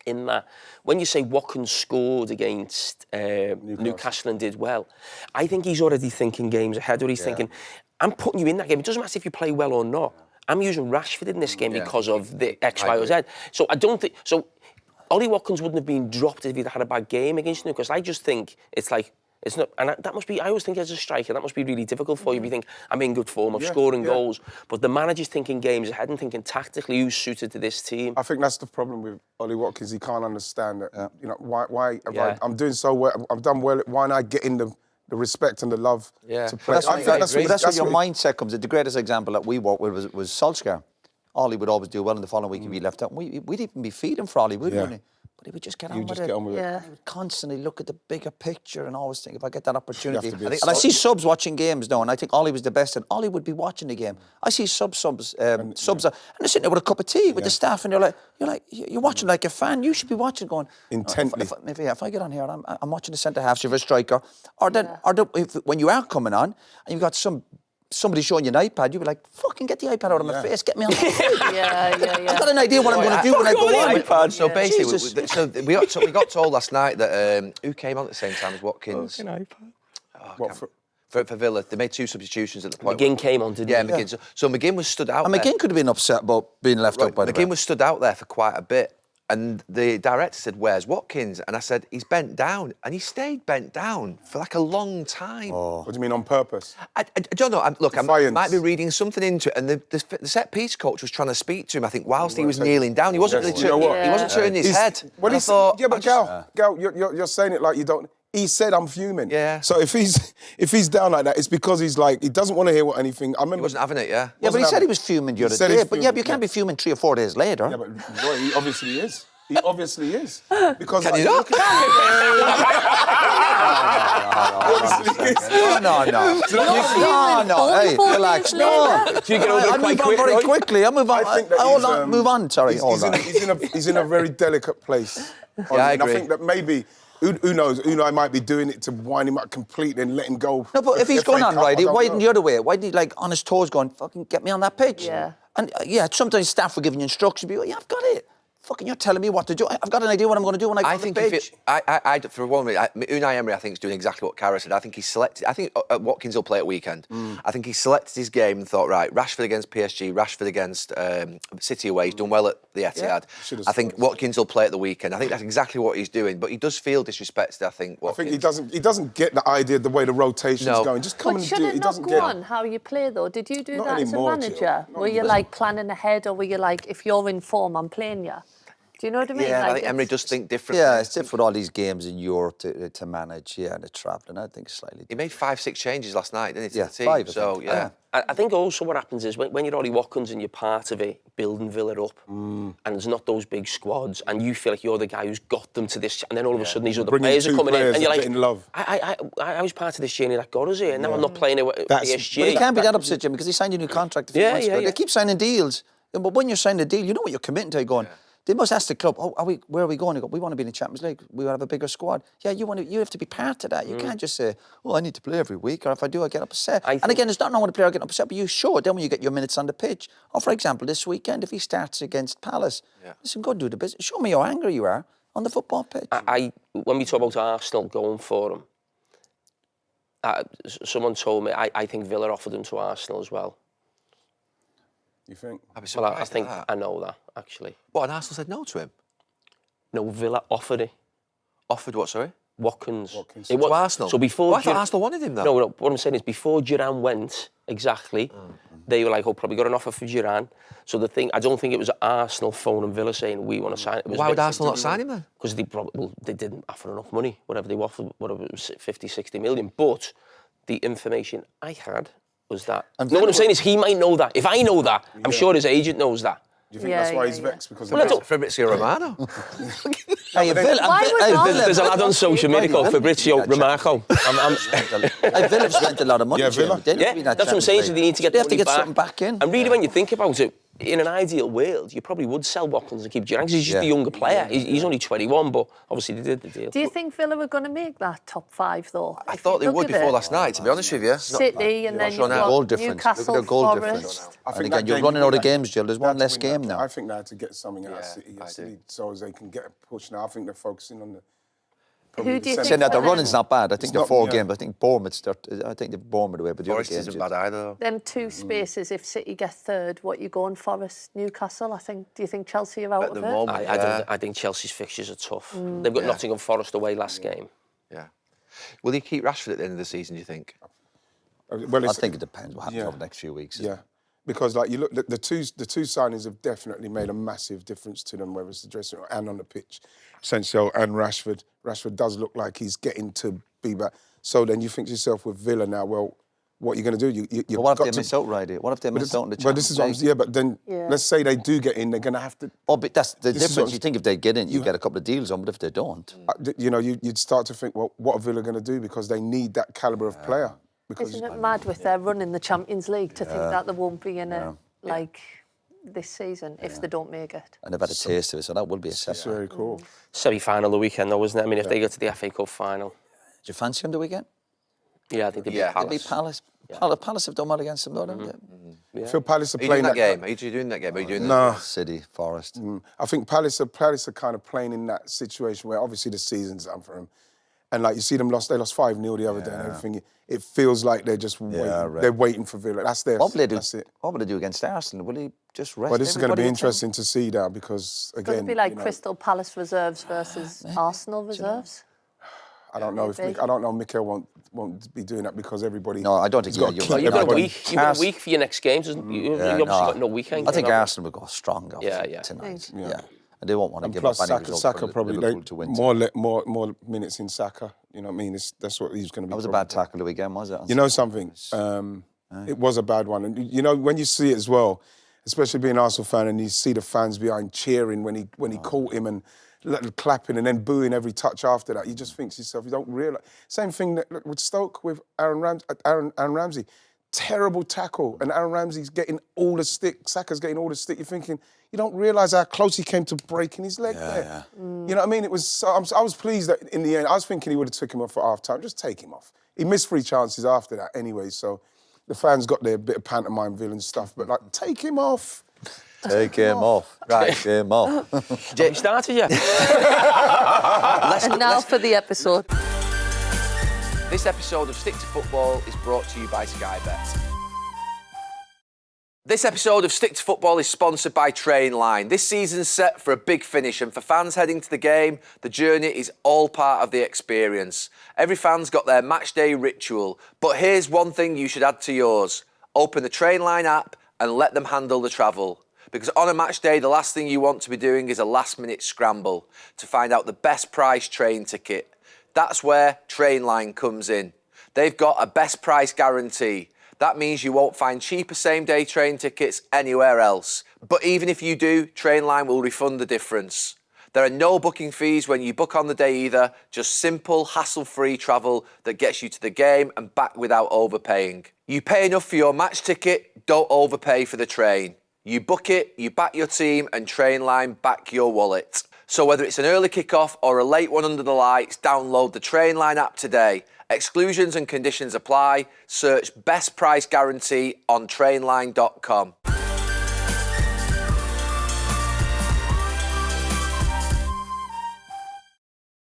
in that when you say Watkins scored against Newcastle and did well, I think he's already thinking games ahead, or he's thinking, I'm putting you in that game. It doesn't matter if you play well or not. I'm using Rashford in this game because of the X, Y, or Z. So I don't think... So Ollie Watkins wouldn't have been dropped if he'd had a bad game against Newcastle. I just think it's like... It's not, and that must be. I always think as a striker that must be really difficult for you. If you think I'm in good form, I'm scoring goals, but the manager's thinking games ahead and thinking tactically who's suited to this team. I think that's the problem with Ollie Watkins. He can't understand that. You know, why I'm doing so well. I've done well. Why not get in the respect and the love to play? That's where your mindset comes in. The greatest example that we worked with was Solskjaer. Ollie would always do well in the following week he'd be left out. We'd even be feeding for Ollie, wouldn't we? But he would just get on with it. Get on with it. Yeah. He would constantly look at the bigger picture and always think, if I get that opportunity. You have to be And I see subs watching games now, and I think Ollie was the best, and Ollie would be watching the game. I see subs, and they're sitting there with a cup of tea with the staff, and you're watching like a fan. You should be watching, going Intently. If I get on here, and I'm watching the centre half, so you're a striker, or when you are coming on, and you've got somebody showing you an iPad, you'd be like, fucking get the iPad out of my face, get me on the iPad. Yeah. I've got an idea what I'm going to do when I go on. iPad. So basically, we got told last night that who came on at the same time as Watkins? iPad. For Villa, they made two substitutions at the point. McGinn came on, didn't he? Yeah, McGinn. So McGinn was stood out. And there. McGinn could have been upset about being left out by the McGinn was stood out there for quite a bit. And the director said, "Where's Watkins?" And I said, "He's bent down." And he stayed bent down for like a long time. What do you mean on purpose? I don't know. I might be reading something into it. And the set piece coach was trying to speak to him, I think, whilst he was kneeling down. He wasn't really he wasn't turning his head. Well, I thought, Gal, you're saying it like you don't. He said, "I'm fuming." Yeah. So if he's down like that, it's because he's like he doesn't want to hear what anything. I remember he wasn't having it. Yeah. Yeah, but he said he was fuming the other day. But you can't be fuming 3 or 4 days later. Yeah, but Roy, he obviously is. He obviously is. Because Can you not? No. Hey, relax. No. Do you get over I move on very quickly. I move on. I think that move on. Sorry, hold on. He's in a very delicate place. Yeah, I and agree. I think that maybe, who knows, Unai might be doing it to wind him up completely and let him go. No, but if he's going on right, why didn't know. the other way? Why didn't he, like, on his toes going, fucking get me on that pitch? Yeah. And, sometimes staff were giving you instructions, but I've got it. Fucking, you're telling me what to do. I've got an idea what I'm going to do when I go on the pitch. For one minute, Unai Emery, I think, is doing exactly what Carragher said. I think he selected. I think Watkins will play at weekend. I think he selected his game and thought, right, Rashford against PSG, Rashford against City away. He's done well at the Etihad. I think Watkins will play at the weekend. I think that's exactly what he's doing. But he does feel disrespected. I think. Watkins. I think he doesn't get the idea of the way the rotation's going. Just come But and should do it. it He not doesn't go get on it. how you play, though? Did you do Not that anymore, as a Jill. manager? Not Were you, anymore. like, planning ahead, or were you like, if you're in form, I'm playing you? Do you know what I mean? Yeah, like, I think Emery does think differently. Yeah, it's different with all these games in Europe to manage. Yeah, the travelling, I think slightly. He made 5-6 changes last night, didn't he? To the team? 5. So yeah. I think also what happens is when you're Ollie Watkins and you're part of it, building Villa up, and there's not those big squads, and you feel like you're the guy who's got them to this, and then all of a sudden these other Bringing players are two coming in, players and you're that like, get in love. I was part of this journey that got us here, and now I'm not playing it with PSG. But he can't be that upset, Jim, because he signed a new contract a few months ago. They keep signing deals, but when you're signing a deal, you know what you're committing to. You're going. They must ask the club, where are we going? They go, we want to be in the Champions League. We want to have a bigger squad. Yeah, you have to be part of that. You can't just say, I need to play every week, or if I do, I get upset. And again, there's not wrong with a player getting upset, but you show it then when you get your minutes on the pitch. Or, for example, this weekend, if he starts against Palace, listen, go do the business. Show me how angry you are on the football pitch. When we talk about Arsenal going for him, someone told me, I think Villa offered him to Arsenal as well. You think? Well, I think I know that, actually. What, and Arsenal said no to him? No, Villa offered it. Offered what, sorry? Watkins. To Arsenal? So before... I thought Arsenal wanted him, though. No, what I'm saying is before Duran went, they were like, oh, probably got an offer for Giroud. So I don't think it was Arsenal phoning Villa saying, we want to sign it. Why would Arsenal not sign him then? Because they didn't offer enough money, whatever they offered, whatever it was, 50, 60 million. But the information I had was that... what I'm saying is he might know that. If I know that, I'm sure his agent knows that. Do you think that's why he's vexed? Because Fabrizio Romano. Hey, There's a lad on social media called Fabrizio Romano. Villa have spent a lot of money. Yeah, Villa. That's what I'm saying. So they need to get they have to money get something back in. And really, when you think about it, in an ideal world, you probably would sell Watkins and keep Giroud because he's just a younger player. He's only 21, but obviously they did the deal. Do you think Villa were going to make that top 5 though? I thought they would before last night, to be honest with you. City and then sure you've now. Goal got difference. Newcastle, Look at their goal Forest. difference. I And think again, that you're game running would out of be games, Jill. There's one less game now. I think they had to get something out of City yesterday so as they can get a push now. I think they're focusing on the... Who do you think? Saying that the will win? running's not bad. I think they're not- 4 yeah. games. I think Bournemouth away, but the other Forest games... isn't bad either, though. Them 2 spaces, if City get 3rd, what you going, Forest, Newcastle? Do you think Chelsea are out At of the it? moment, I think Chelsea's fixtures are tough. They've got Nottingham Forest away last game. Yeah. Will he keep Rashford at the end of the season, do you think? Well, I think it depends what happens over the next few weeks. Yeah, because like you look, the two signings have definitely made a massive difference to them, whether it's the dressing room and on the pitch. Sensio and Rashford. Rashford does look like he's getting to be back. So then you think to yourself with Villa now, well, what are you going to do? You've But what got if they miss out, right? What if they miss out in the But this is what Champions League? but then let's say they do get in, they're going to have to. Oh, but that's the This is difference. what- You think if they get in, you get a couple of deals on, but if they don't... You'd start to think, well, what are Villa going to do? Because they need that calibre of player. Because Isn't it mad with their run in the Champions League to think that they won't be in it like this season if they don't make it? And they've had a taste of it, so that will be a it's setback. very cool. Semi-final the weekend, though, wasn't it? I mean, if they get to the FA Cup final, Do you fancy them the weekend? yeah, I think they'd be Yeah. Palace. They'll be Palace. Palace have done well against them, though, haven't they? I feel Palace are Are you playing doing that game? Are you doing that game? Are you doing No. City, Forest. I think Palace are kind of playing in that situation where obviously the season's done for them. And like you see them they lost 5-0 the other day and everything. It feels like they're just waiting. right. They're waiting for Villa. That's What will they do? That's it. What will they do against Arsenal? Will he just rest Well, this is going to everybody be in time? interesting to see now because, Could again... it be like Crystal Palace reserves versus Arsenal reserves? I don't know if maybe. I don't know. Mikel won't be doing that because everybody. No, I don't think he's got you're to right. keep You've got a everybody- week. You've got a week for your next games. You've obviously got no weekend. I think Arsenal will go strong Yeah. tonight. Yeah. And they won't want to And give plus, up any result Saka for probably Liverpool to win. more minutes in Saka. You know what I mean? That's what he's going to be. That was a bad tackle the weekend, was it? You know something? It was a bad one, and you know when you see it as well, especially being an Arsenal fan, and you see the fans behind cheering when he caught him and clapping and then booing every touch after that. You just think to yourself, you don't realise. Same thing with Stoke with Aaron Ramsey. Terrible tackle, and Aaron Ramsey's getting all the stick. Saka's getting all the stick. You're thinking, you don't realise how close he came to breaking his leg there. You know what I mean? It was. I was pleased that in the end, I was thinking he would have took him off for half time. Just take him off. He missed 3 chances after that anyway. So the fans got their bit of pantomime villain stuff, but like, take him off. Take him off. Right, him off. Jay started, yeah. And now for the episode. This episode of Stick to Football is brought to you by Sky Bet. This episode of Stick to Football is sponsored by Trainline. This season's set for a big finish, and for fans heading to the game, the journey is all part of the experience. Every fan's got their match day ritual, but here's one thing you should add to yours. Open the Trainline app and let them handle the travel. Because on a match day, the last thing you want to be doing is a last-minute scramble to find out the best price train ticket. That's where Trainline comes in. They've got a best price guarantee. That means you won't find cheaper same-day train tickets anywhere else. But even if you do, Trainline will refund the difference. There are no booking fees when you book on the day either, just simple, hassle-free travel that gets you to the game and back without overpaying. You pay enough for your match ticket, don't overpay for the train. You book it, you back your team, and Trainline back your wallet. So whether it's an early kick-off or a late one under the lights, download the Trainline app today. Exclusions and conditions apply. Search Best Price Guarantee on trainline.com.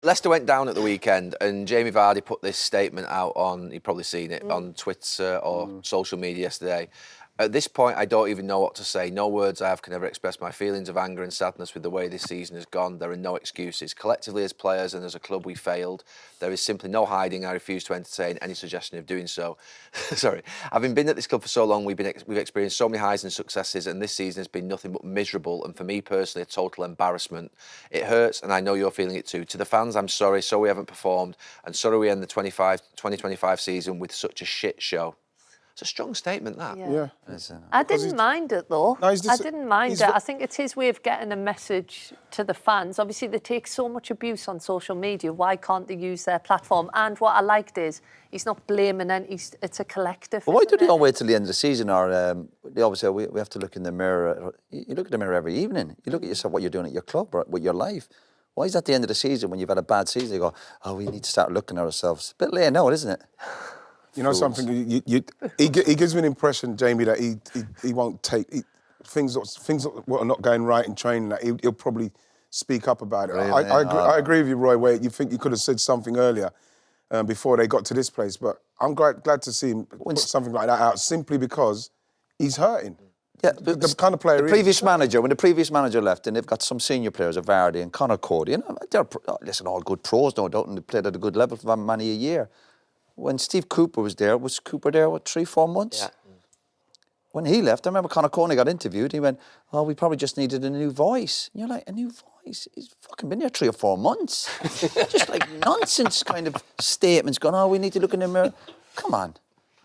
Leicester went down at the weekend, and Jamie Vardy put this statement out on, you've probably seen it, on Twitter or social media yesterday. At this point, I don't even know what to say. No words I have can ever express my feelings of anger and sadness with the way this season has gone. There are no excuses. Collectively as players and as a club, we failed. There is simply no hiding. I refuse to entertain any suggestion of doing so. Sorry. Having been at this club for so long, we've experienced so many highs and successes, and this season has been nothing but miserable, and for me personally, a total embarrassment. It hurts, and I know you're feeling it too. To the fans, I'm sorry. Sorry we haven't performed, and sorry we end the 2025 season with such a shit show. It's a strong statement, that. Yeah. I didn't mind it though. No, I didn't mind it. I think it's his way of getting a message to the fans. Obviously, they take so much abuse on social media. Why can't they use their platform? And what I liked is he's not blaming and it's a collective. But why do they all wait till the end of the season? Or they always say we have to look in the mirror. You look at the mirror every evening. You look at yourself, what you're doing at your club or with your life. Why is that the end of the season when you've had a bad season? You go, oh, we need to start looking at ourselves. A bit late now, isn't it? You know something? He gives me an impression, Jamie, that he won't take things that are not going right in training. That he'll probably speak up about it. Really? I agree with you, Roy. Where you think you could have said something earlier before they got to this place, but I'm glad to see him put something like that out simply because he's hurting. Yeah, the kind of player. The previous manager, when the previous manager left, and they've got some senior players, of Vardy and Conor Cody, and they're all good pros, no doubt, and they played at a good level for many a year. When Steve Cooper was Cooper there, 3-4 months? Yeah. When he left, I remember Conor Coney got interviewed, he went, oh, we probably just needed a new voice. And you're like, a new voice? He's fucking been there 3 or 4 months. Just like nonsense kind of statements going, oh, we need to look in the mirror. Come on.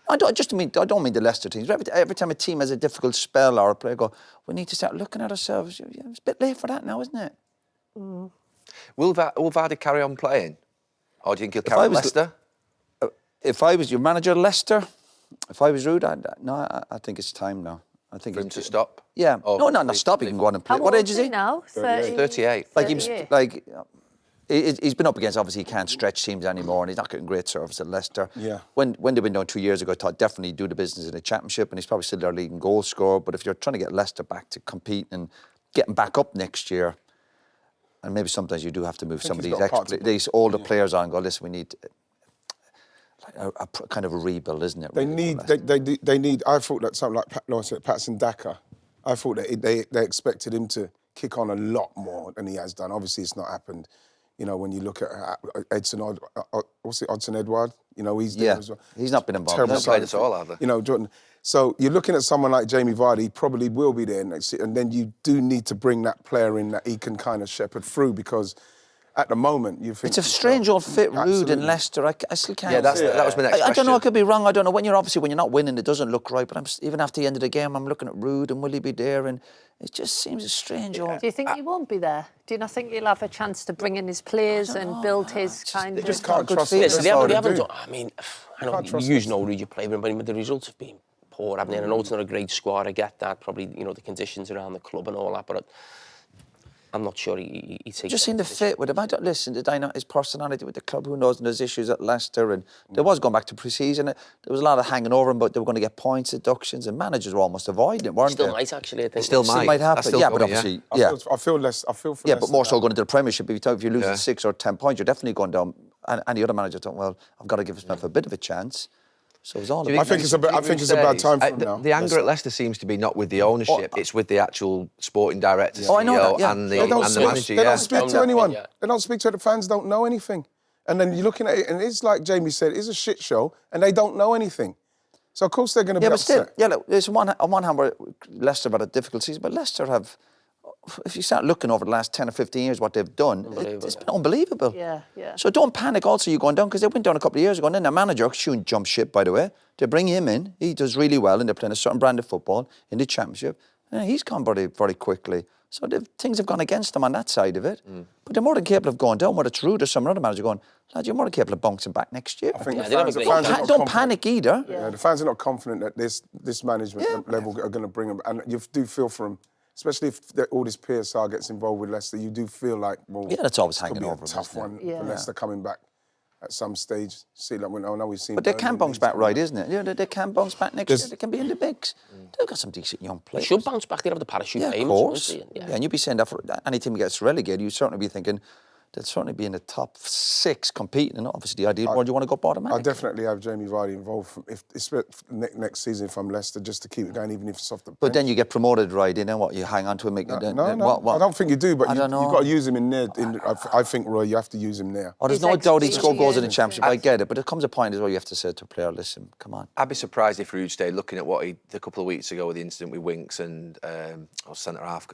I don't mean the Leicester teams. Every time a team has a difficult spell or a player go, we need to start looking at ourselves. It's a bit late for that now, isn't it? Mm. Will Vardy carry on playing? Or do you think he'll carry on Leicester? If I was your manager of Leicester, if I was Rude, I think it's time now. I think for him to stop? Yeah. Oh, no, not stop. He can go on and play. What age is he now? 38. He's been up against, obviously he can't stretch teams anymore and he's not getting great service at Leicester. Yeah. When they've been down 2 years ago, I thought definitely do the business in the Championship, and he's probably still their leading goal scorer. But if you're trying to get Leicester back to compete and getting back up next year, and maybe sometimes you do have to move some of these older players on and go, listen, we need a kind of a rebuild, isn't it? They need. I thought that something like Patson Daka. I thought that they expected him to kick on a lot more than he has done. Obviously, it's not happened. You know, when you look at Odson Edward, you know, he's there as well. He's not been involved. He's not played at all, have they? You know, Jordan. So you're looking at someone like Jamie Vardy, he probably will be there next year, and then you do need to bring that player in that he can kind of shepherd through, because at the moment, you think... It's a strange old fit, Rude in Leicester. I still can't... Yeah, that was my next question. I don't know, I could be wrong. I don't know. When you're not winning, it doesn't look right. But even after the end of the game, I'm looking at Rude and will he be there? And it just seems a strange old... Do you think he won't be there? Do you not think he'll have a chance to bring in his players and build his kind of... They just can't trust They haven't done. I mean, I know you know, Rude, you play with him, but the results have been poor, haven't they? And I know it's not a great squad. I get that. Probably, you know, the conditions around the club and all that, but... I'm not sure he takes... Just seemed to fit with him. I don't listen to his personality with the club. Who knows? And there's issues at Leicester, and there was going back to pre-season. There was a lot of hanging over him, but they were going to get points, deductions, and managers were almost avoiding it, weren't they? Still might, actually. I think. Still might happen. Yeah, but obviously, I feel for Leicester. But more so going into the Premiership. If you lose 6 or 10 points, you're definitely going down. And the other manager thought, well, I've got to give myself a bit of a chance. So it's all. I think it's a bad time for him now. The anger at Leicester seems to be not with the ownership; it's with the actual sporting director, I know CEO, that, and the manager. They don't speak to anyone. They don't speak to the fans. Don't know anything. And then you're looking at it, and it's like Jamie said, it's a shit show, and they don't know anything. So of course they're going to be upset. Still, look, there's on one hand where Leicester have had a difficult season, but Leicester have. If you start looking over the last 10 or 15 years what they've done, it's been unbelievable. Yeah. So don't panic also you're going down, because they went down a couple of years ago, and then their manager, shouldn't jump ship, by the way. They bring him in, he does really well, and they're playing a certain brand of football in the Championship, and he's gone very, very quickly. So things have gone against them on that side of it. But they're more than capable of going down, whether it's Rude or some other manager going, lad, you're more than capable of bouncing back next year. I think the fans don't panic either. Yeah, the fans are not confident that this management level are going to bring them, and you do feel for them. Especially if all this PSR gets involved with Leicester, you do feel like, well, that's always hanging over a tough one for Leicester coming back at some stage. See, like we've seen. But they can bounce back, right, isn't it? Yeah, they can bounce back next year. They can be in the mix. They've got some decent young players. They should bounce back. They have the parachute payments. Of course. And you'd be saying that for any team that gets relegated, you'd certainly be thinking, they'll certainly be in the top 6 competing. And obviously, the ideal world, you want to go bottom. I definitely have Jamie Vardy involved next season if I'm Leicester, just to keep it going, even if it's off the bench. But then you get promoted, right? You know what? You hang on to him. No. I don't think you do, but I you've don't know. got to use him in there. I think, Roy, you have to use him there. Oh, there's He's no doubt he'd score goals in the experienced. Championship. I get it. But there comes a point as well you have to say to a player, listen, come on. I'd be surprised if Rude stayed looking at what he did a couple of weeks ago with the incident with Winks and centre-half.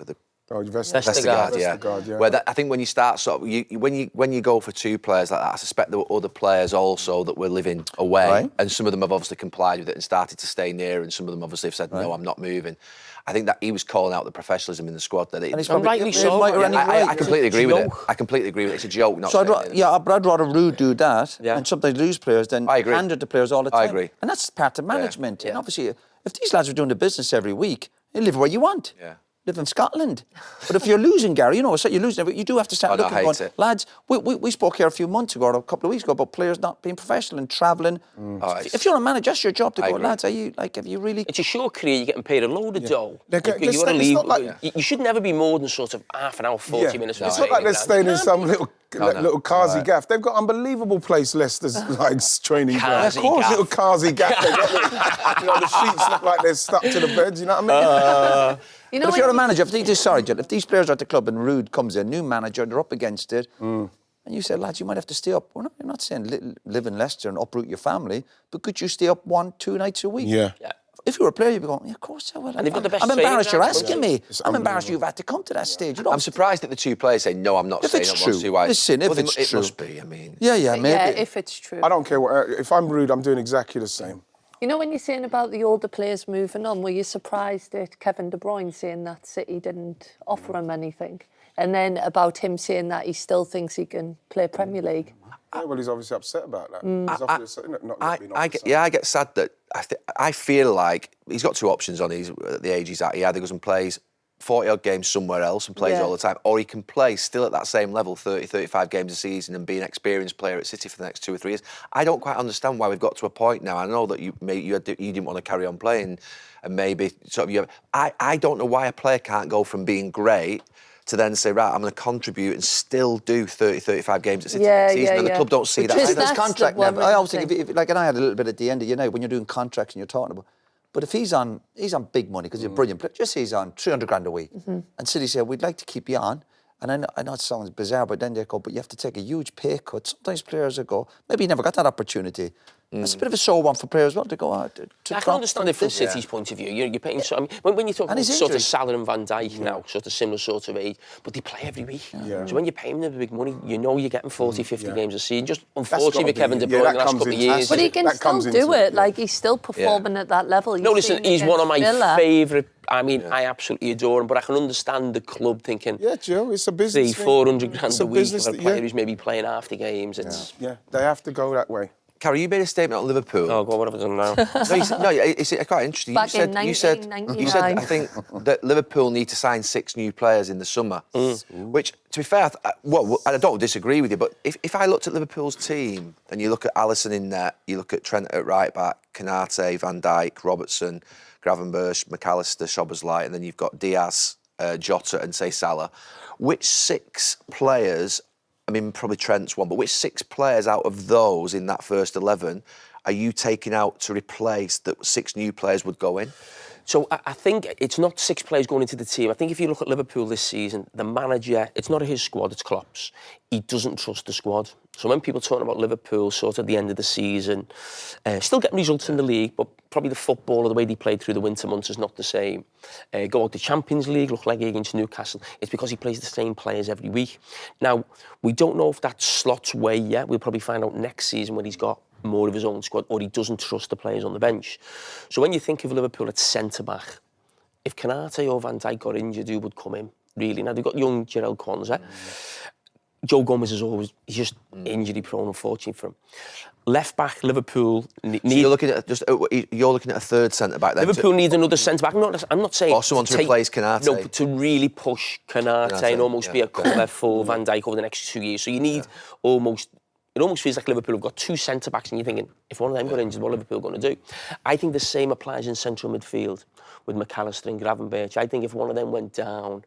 Vestergaard, yeah. Where I think when you start when you go for 2 players like that, I suspect there were other players also that were living away, Right. and some of them have obviously complied with it and started to stay near, and some of them obviously have said, no, I'm not moving. I think that he was calling out the professionalism in the squad. That And he's And rightly so. I completely agree with it. I completely agree with it. It's a joke. Not So saying it. but I'd rather Rude do that Yeah. and sometimes lose players than I agree. hand it to players all the time. I agree. And that's part of management. Yeah. And obviously, if these lads were doing the business every week, you live where you want. Yeah. Live in Scotland. But if you're losing, Gary, you know, so you're losing, you do have to start Oh, no, looking I hate going, it. lads, we spoke here a few months ago, or a couple of weeks ago, about players not being professional and travelling. If you're a manager, that's your job to I go, agree. lads, have you really... It's a short career, you're getting paid a load of dough. They're You staying- gotta it's leave. not like- You should never be more than sort of half an hour, 40 minutes. It's not like they're staying in some little carsy gaff. They've got unbelievable place, Leicester's like training ground. Carsy Of course, gaff. Little carsy gaff. They've got the sheets look like they're stuck to the beds. You know what I mean? You know, But if when you're a you- manager, if these players are at the club and Rude comes in, new manager, they're up against it, and you say, lads, you might have to stay up. Well, no, you're not saying live in Leicester and uproot your family, but could you stay up 1-2 nights a week? Yeah. If you were a player, you'd be going, yeah, of course I will. And they've got the best I'm embarrassed training you're ground. asking me. It's I'm embarrassed unbelievable. you've had to come to that stage. You know, I'm surprised that the 2 players say, no, I'm not If staying it's up true, 1-2 hours. listen, if Well, it's it true. must be, I mean. Yeah, maybe. Yeah, if it's true. I don't care what. If I'm Rude, I'm doing exactly the same. You know, when you're saying about the older players moving on, were you surprised at Kevin De Bruyne saying that City didn't offer him anything? And then about him saying that he still thinks he can play Premier League? Yeah, well, he's obviously upset about that. He's obviously not being I get sad that I feel like he's got 2 options on his at the age he's at. He either goes and plays 40-odd games somewhere else and plays Yeah. all the time, or he can play still at that same level, 30, 35 games a season, and be an experienced player at City for the next 2 or 3 years. I don't quite understand why we've got to a point now. I know that you didn't want to carry on playing, and maybe sort of I don't know why a player can't go from being great to then say, right, I'm going to contribute and still do 30, 35 games at City next season, and the club don't see that. Because either. that's contract the level. I always worrying think, and I had a little bit at the end of, when you're doing contracts and you're talking about, but if he's on big money because he's a brilliant player, just say he's on 300 grand a week, and City say, we'd like to keep you on, and I know it sounds bizarre, but then they go, but you have to take a huge pay cut. Sometimes players will go, maybe you never got that opportunity. It's a bit of a sore one for players as well to go out. I can understand it from City's point of view. You're paying. I mean, when you talk about sort injury. of Salah and Van Dijk now, sort of similar sort of age, but they play every week. Yeah. So when you're paying them the big money, you know you're getting 40, 50 games a season. Just gotta unfortunately with be- Kevin De yeah, Bruyne that the last comes couple of into- years. But he can That still comes do into it. it, Like, he's still performing at that level. No, listen, he's one of my favourite. I mean, Yeah. I absolutely adore him, but I can understand the club thinking, Yeah, Joe, it's a business. 400 grand It's a week business for a that- player yeah. who's maybe playing half the games. It's Yeah, they have to go that way. Carrie, you made a statement on Liverpool. oh god, what have I done now? It's quite interesting. Back in you said, 1999. I think that Liverpool need to sign 6 new players in the summer. Which, to be fair, I don't disagree with you, but if I looked at Liverpool's team and you look at Alisson in net, you look at Trent at right back, Konate, Van Dijk, Robertson, Gravenberch, McAllister, Szoboszlai, and then you've got Diaz, Jota, and say Salah. Which 6 players? I mean, probably Trent's one, but which 6 players out of those in that first 11 are you taking out to replace that 6 new players would go in? So I think it's not 6 players going into the team. I think if you look at Liverpool this season, the manager, it's not his squad, it's Klopp's. He doesn't trust the squad. So when people talk about Liverpool sort of at the end of the season, still getting results in the league, but probably the football or the way they played through the winter months is not the same. Go out to Champions League, look like against Newcastle. It's because he plays the same players every week. Now, we don't know if that slots way yet. We'll probably find out next season when he's got more of his own squad, or he doesn't trust the players on the bench. So when you think of Liverpool at centre-back, if Konate or Van Dijk got injured, who would come in, really? Now, they've got young Jarell Kwanzaa. Joe Gomez is always, he's just injury-prone, unfortunately, for him. Left-back, Liverpool... So you're looking at a third centre-back then? Liverpool need another centre-back. I'm not saying... Or someone to replace Konate. No, to really push Konate and almost be a cover for Van Dijk over the next 2 years. So you need almost... It almost feels like Liverpool have got 2 centre-backs and you're thinking, if one of them got injured, what are Liverpool going to do? I think the same applies in central midfield with McAllister and Gravenberch. I think if one of them went down,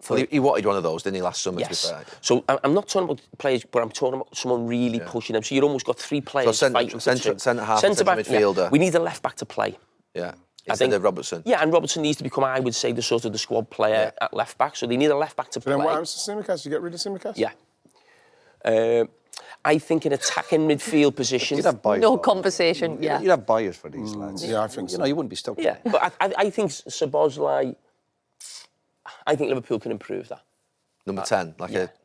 Well, he wanted one of those, didn't he, last summer? Yes. To be fair. So I'm not talking about players, but I'm talking about someone really pushing them. So you've almost got 3 players fighting for two. Centre half, Centre back, midfielder. We need a left back to play. Yeah. Instead of Robertson. Yeah, and Robertson needs to become, I would say, the sort of the squad player at left back. So they need a left back to play. Then what happens to Tsimikas? You get rid of Tsimikas? Yeah. I think in attacking midfield positions... You'd have buyers, No conversation, yeah. You'd have buyers for these lads. Yeah, I think so. You know, you wouldn't be stuck. Yeah, but I think Szoboszlai... I think Liverpool can improve that. Number 10,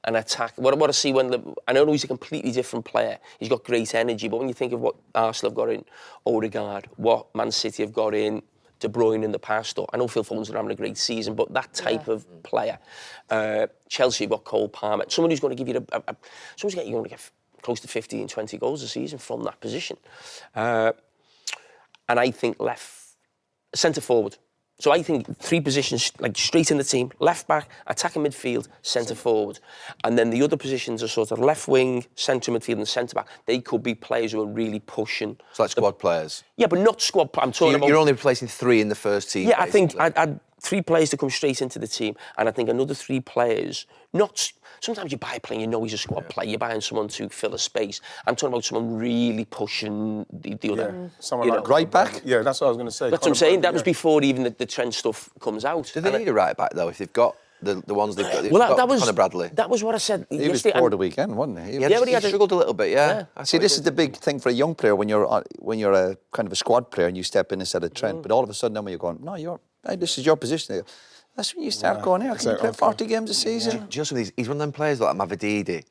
an attack. What I see I know he's a completely different player. He's got great energy, but when you think of what Arsenal have got in Odegaard, what Man City have got in De Bruyne in the past, or I know Phil Foden's having a great season, but that type of player. Chelsea have got Cole Palmer. Someone who's going to give you you're going to get close to 15, 20 goals a season from that position. And I think centre forward. So I think 3 positions, like straight in the team: left back, attacking midfield, centre forward, and then the other positions are sort of left wing, centre midfield, and centre back. They could be players who are really pushing. So like squad players. Yeah, but not squad. I'm talking about. You're only replacing 3 in the first team. Yeah, I think I'd 3 players to come straight into the team, and I think another 3 players. Sometimes you buy a player, you know he's a squad player. You're buying someone to fill a space. I'm talking about someone really pushing the other. Yeah. Someone like right back. Yeah, that's what I was going to say. That's what I'm saying. That was before even the Trent stuff comes out. Do they need a right back though? If they've got the ones they've got, Well, that was Conor Bradley. That was what I said He was yesterday. poor the weekend, wasn't he? But He struggled a little bit. Yeah. See, this is the big thing for a young player when you're a kind of a squad player and you step in instead of Trent. But all of a sudden, then when you're going, no, this is your position. That's when you start going, here, can you play 40 games a season? Just he's one of them players like Mavididi.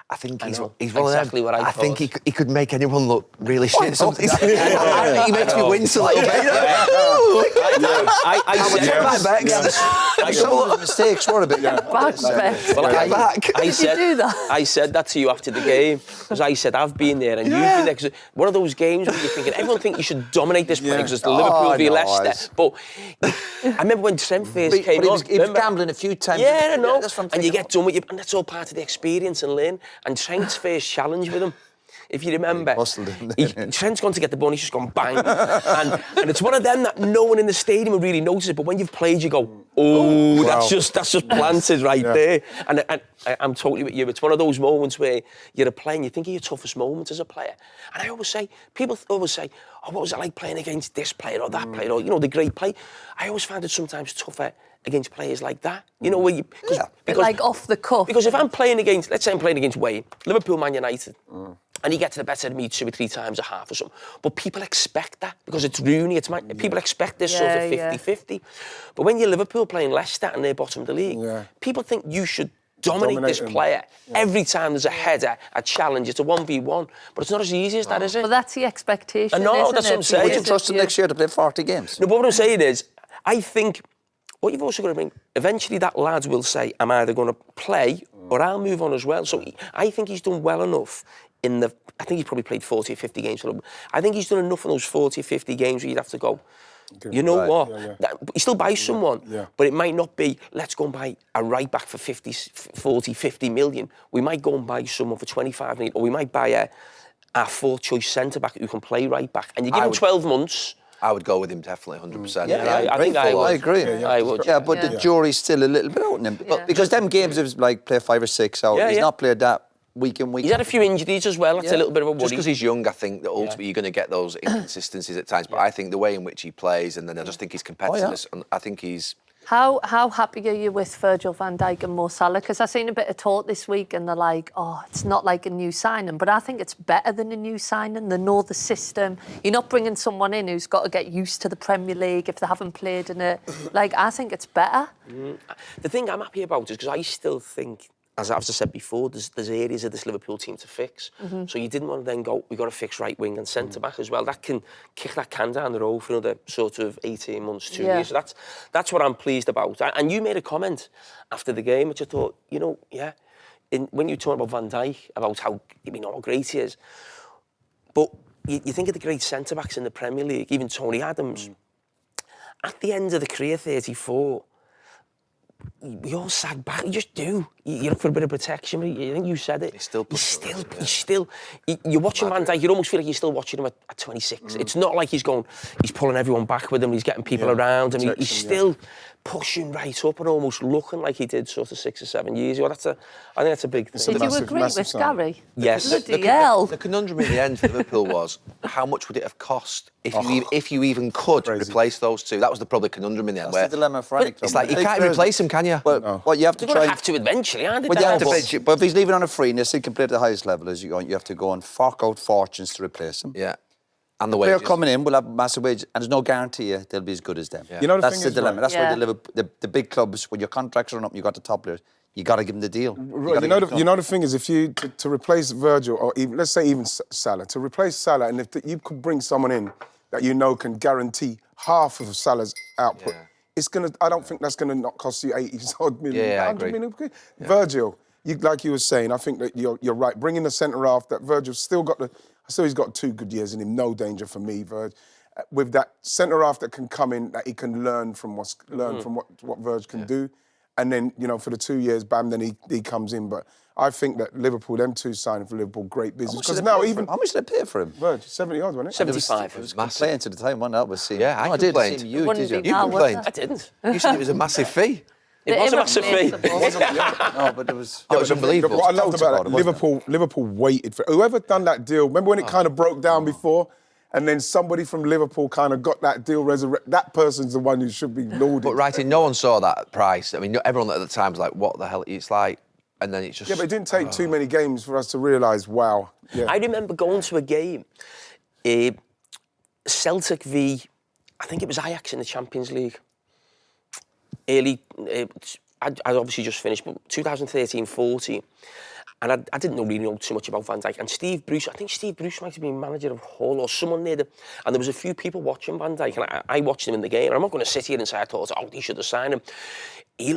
I think he's one exactly of them. what I think thought. he could make anyone look really shit. Sometimes. He makes me wince a little bit. I Some of the mistakes were a bit. I said that to you after the game because I said I've been there and you've been there. Cause one of those games where you're thinking everyone thinks you should dominate this play because it's Liverpool v Leicester. But I remember when Trent first came on. He was gambling a few times. Yeah, I know. And you get done with it, and that's all part of the experience and learn. And Trent's first challenge with him, if you remember, Trent's gone to get the ball, he's just gone bang. and it's one of them that no one in the stadium will really notice it, but when you've played, you go, oh, that's just planted right there. And I'm totally with you. It's one of those moments where you're a player and you think of your toughest moment as a player. And I always say, people always say, oh, what was it like playing against this player or that player, or, the great play. I always find it sometimes tougher against players like that, where you... Because like off the cuff. Because if I'm playing against, let's say I'm playing against Wayne, Liverpool, Man United, and he gets to the better of me 2 or 3 times a half or something, but people expect that because it's Rooney, people expect this sort of 50-50. But when you're Liverpool playing Leicester and they're bottom of the league, people think you should dominate this player. Every time there's a header, a challenge, it's a 1v1. But it's not as easy as that, is it? But that's the expectation, I know, isn't that's what I'm saying. Would you trust him next year to play 40 games? No, but what I'm saying is, I think what you've also got to bring, eventually that lad will say, I'm either going to play or I'll move on as well. So I think he's done well enough I think he's probably played 40 or 50 games for them. I think he's done enough of those 40 or 50 games where you'd have to go, you know what? He still buys someone, but it might not be, let's go and buy a right back for 50 million. We might go and buy someone for 25 million, or we might buy our 4th choice centre back who can play right back. And you give him 12 months. I would go with him definitely, 100%. I think I would. I agree. I would. Yeah, but the jury's still a little bit out on him. Because them games is like play 5 or 6 out. He's not played that week in, week He's had a few injuries as well. That's a little bit of a worry. Just because he's young, I think that ultimately you're going to get those inconsistencies at times. But I think the way in which he plays, and then I just think his competitiveness, and I think he's... How happy are you with Virgil van Dijk and Mo Salah? Because I've seen a bit of talk this week and they're like, oh, it's not like a new signing. But I think it's better than a new signing. They know the system. You're not bringing someone in who's got to get used to the Premier League if they haven't played in it. Like, I think it's better. The thing I'm happy about is because I still think, as I've said before, there's areas of this Liverpool team to fix. So you didn't want to then go, we've got to fix right wing and centre back as well. That can kick that can down the road for another sort of 18 months, 2 years. So that's what I'm pleased about. And you made a comment after the game, which I thought, when you talk about Van Dijk, about how great he is, but you think of the great centre backs in the Premier League, even Tony Adams. At the end of the career, 34. We all sag back. You just do. you look for a bit of protection. But I think you said it. You're watching Van Dijk. You almost feel like you're still watching him at 26. It's not like he's pulling everyone back with him. He's getting people around him. He's still pushing right up and almost looking like he did sort of 6 or 7 years ago. I think that's a big thing. Did you agree with Gary? Yes. Bloody hell. The conundrum in the end for Liverpool was how much would it have cost if you even could replace those two? That was probably conundrum in the end. That's the dilemma for any club. It's like you can't replace him, can you? Well, you have to You're going to have to eventually, aren't you? But if he's leaving on a free and he's can play at the highest level as you go, you have to go and fork out fortunes to replace him. Yeah. And the Player wages. coming in will have massive wages, and there's no guarantee they'll be as good as them. Yeah. You know, That's the dilemma. That's Yeah. why the big clubs, when your contracts run up, you got the top players. You got to give them the deal. You know the thing is, if you to replace Virgil or even, let's say even Salah, to replace Salah, and if you could bring someone in that you know can guarantee half of Salah's output, it's gonna. I don't think that's gonna not cost you 80 odd million. Yeah, I 100 agree. million. Virgil, like you were saying, I think that you're right. Bringing the centre half, that Virgil's still got he's got 2 good years in him. No danger for me, Virg. With that centre half that can come in, that he can learn from what Virg can do. And then, for the 2 years, bam, then he comes in. But I think that Liverpool, them two signing for Liverpool, great business. Because now How much did they pay for him? Virg, 70 odds, wasn't it? 75. It was massive at the time, wasn't it? That was seen. Yeah, I no, did. complained. You Wouldn't did be you? now, You was complained. it? I didn't. You said it was a massive fee. It was a massive fee. No, but it was. Oh, it was unbelievable. What I loved about it, it, wasn't Liverpool waited for whoever done that deal. Remember when it kind of broke down before? And then somebody from Liverpool kind of got that deal resurrected. That person's the one who should be lauded. But no one saw that price. I mean, everyone at the time was like, what the hell? It's like, and then it's just... Yeah, but it didn't take too many games for us to realise, wow. Yeah. I remember going to a game, Celtic v, I think it was Ajax in the Champions League. I'd obviously just finished, but 2013-14. And I didn't really know too much about Van Dijk. And Steve Bruce, I think Steve Bruce might have been manager of Hull or someone near the... And there was a few people watching Van Dijk, and I watched him in the game. And I'm not going to sit here and say I thought, he should have signed him. He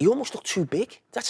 almost looked too big. Do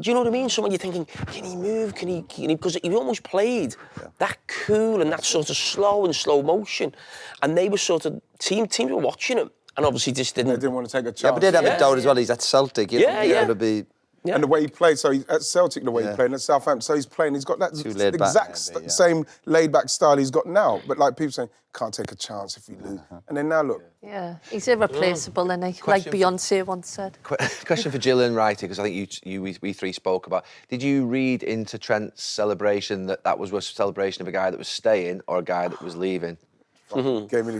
you know what I mean? Someone you're thinking, can he move? Can he? Because he almost played that cool and that sort of slow motion. And they were sort of, teams were watching him. And obviously just They didn't... didn't want to take a chance. Yeah, but they'd have a doubt as well. He's at Celtic. To be... Yeah. And the way he played, so at Celtic, the way he played, and at Southampton, so he's got that exact same laid-back style he's got now. But like people saying, can't take a chance if we lose. And then now look. Yeah, he's irreplaceable, isn't he? Like Beyonce once said. Question for Jill and Wrighty, because I think we three spoke about. Did you read into Trent's celebration that was a celebration of a guy that was staying or a guy that was leaving? It gave me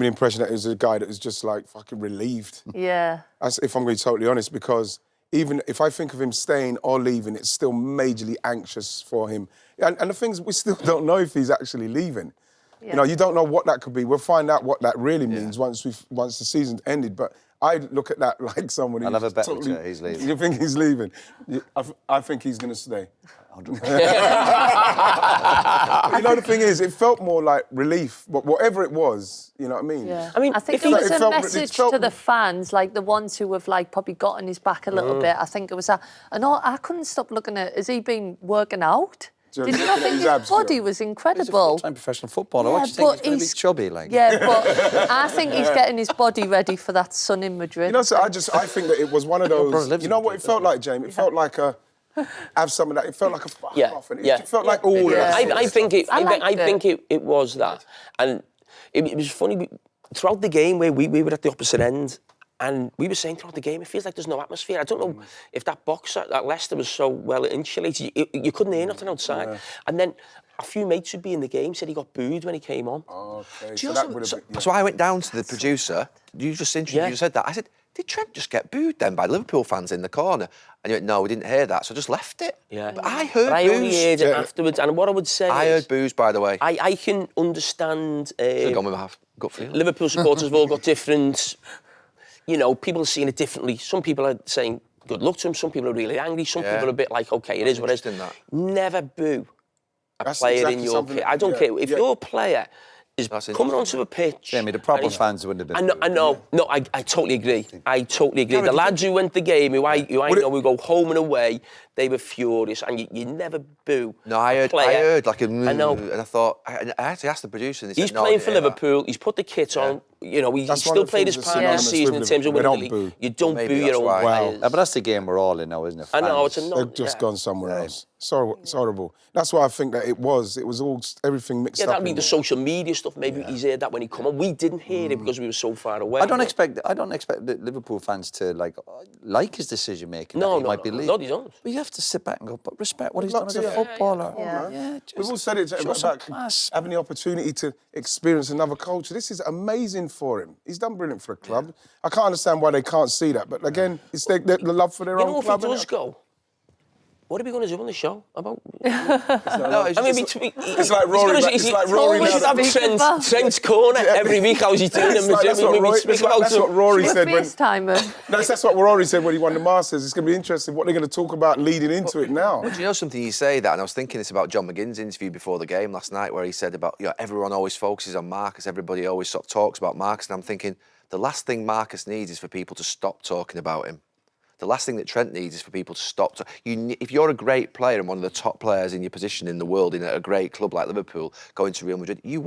the impression that it was a guy that was just like fucking relieved. Yeah. If I'm going to be totally honest, because even if I think of him staying or leaving, it's still majorly anxious for him. And the thing is, we still don't know if he's actually leaving. Yeah. You don't know what that could be. We'll find out what that really means once the season's ended. But I look at that like someone who's I'll have a bet totally... with you, he's leaving. You think he's leaving? I think he's going to stay. The thing is, it felt more like relief, but whatever it was, you know what I mean? Yeah. I think it was a message to the fans, like the ones who have like probably got on his back a little bit. I think it was that. And I couldn't stop looking at, has he been working out? Did you not think his body was incredible? He's a full-time professional footballer. What do you think? He's going to be chubby, like? Yeah, but I think he's getting his body ready for that sun in Madrid. So I think that it was one of those. You know what it felt like, Jamie? It felt like have some of that. It felt like a fuck off, and it felt like all that. I think it was that, and it was funny throughout the game where we were at the opposite end. And we were saying throughout the game, it feels like there's no atmosphere. I don't know if that box at Leicester was so well insulated. You couldn't hear nothing outside. Yeah. And then a few mates who'd be in the game said he got booed when he came on. Okay, so I went down to the producer. You just introduced, you said that. I said, did Trent just get booed then by Liverpool fans in the corner? And you went, no, we didn't hear that, so I just left it. Yeah. But I heard boos. I only heard it afterwards. And what I would say I heard boos, by the way. I can understand... Should've gone with my gut feeling. Liverpool supporters have all got different... people are seeing it differently. Some people are saying good luck to him. Some people are really angry. Some people are a bit like, OK, it is what it is. Never boo a player in your kit. I don't care. If your player is coming onto a pitch... Jamie, the proper fans wouldn't have been... I know. No, I totally agree. The lads who went the game, who I know who go home and away, they were furious. And you never boo a player. I heard like a... I know. And I thought... I actually asked the producer and they said, he's playing for Liverpool. He's put the kit on. you know, he That's one still of the played things his that's part of the synonymous season in with terms of Liverpool. winning the They league. don't boo. You don't Maybe boo your that's own why. players. Yeah, but that's the game we're all in now, isn't it? I know, it's a Fans. no. They've just gone somewhere else. It's horrible. That's why I think that it was all everything mixed Yeah, up. that'd be in the there. social media stuff. Maybe he's heard that when he come on. We didn't hear it because we were so far away. I don't expect the Liverpool fans to like his decision making. No, he might be leaving. no, they don't. But you have to sit back and go, but respect what he's Not done as a to- footballer. Yeah. We've all said it show some about class. having the opportunity to experience another culture. This is amazing for him. He's done brilliant for the club. I can't understand why they can't see that. But again, it's the love for their You own know, if club. he does innit? go, what are we going to do on the show about? No, I mean, It's like Rory. It's like Rory. We should have Trent's corner every week. How's he doing? That's what Rory said when. FaceTime. That's what Rory said when he won the Masters. It's going to be interesting what they're going to talk about leading into it now. Do you know something you say that? And I was thinking this about John McGinn's interview before the game last night, where he said about, you know, everyone always focuses on Marcus, everybody always sort of talks about Marcus, and I'm thinking the last thing Marcus needs is for people to stop talking about him. The last thing that Trent needs is for people to stop. If you're a great player and one of the top players in your position in the world in a great club like Liverpool, going to Real Madrid, you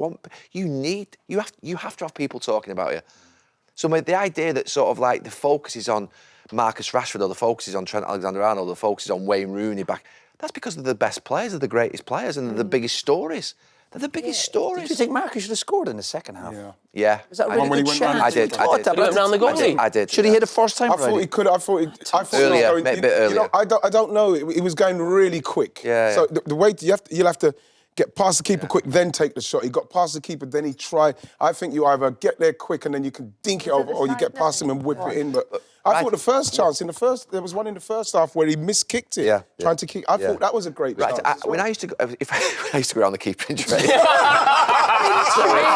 have to have people talking about you. So the idea that sort of like the focus is on Marcus Rashford or the focus is on Trent Alexander-Arnold or the focus is on Wayne Rooney back, that's because they're the best players, they're the greatest players, and they're the biggest stories. They're the biggest stories. Did you think Marcus should have scored in the second half? Yeah. Was that a I really did. when he good went chance? round I did. Thought that, Did he but went round the goal? I did. Should he hit it first time? I thought he could. I thought he was Earlier, going a bit earlier. I don't know. He was going really quick. Yeah, So the way you'll have to get past the keeper quick, then take the shot. He got past the keeper, then he tried. I think you either get there quick and then you can dink it over, or you get past him and whip it in. But I thought the first chance there was one in the first half where he miskicked it, trying to kick. I thought that was a great chance. When I used to go, when I used to go around the keeper in training.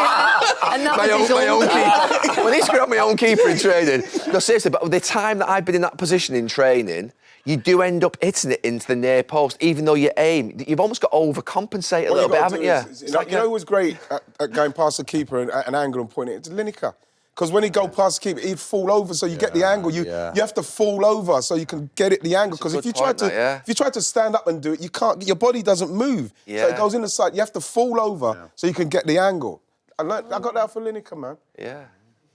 my own keeper. When I used to go around my own keeper in training. No, seriously, but the time that I've been in that position in training, you do end up hitting it into the near post, even though you aim. You've almost got to overcompensate a little bit, haven't you? You know who was great at going past the keeper at an angle and pointing it? It's Lineker. Because when he go past the keeper, he'd fall over, so you get the angle. You have to fall over so you can get it the angle. Because if you try to stand up and do it, you can't. Your body doesn't move. Yeah. So it goes in the side. You have to fall over so you can get the angle. I got that for Lineker, man. Yeah.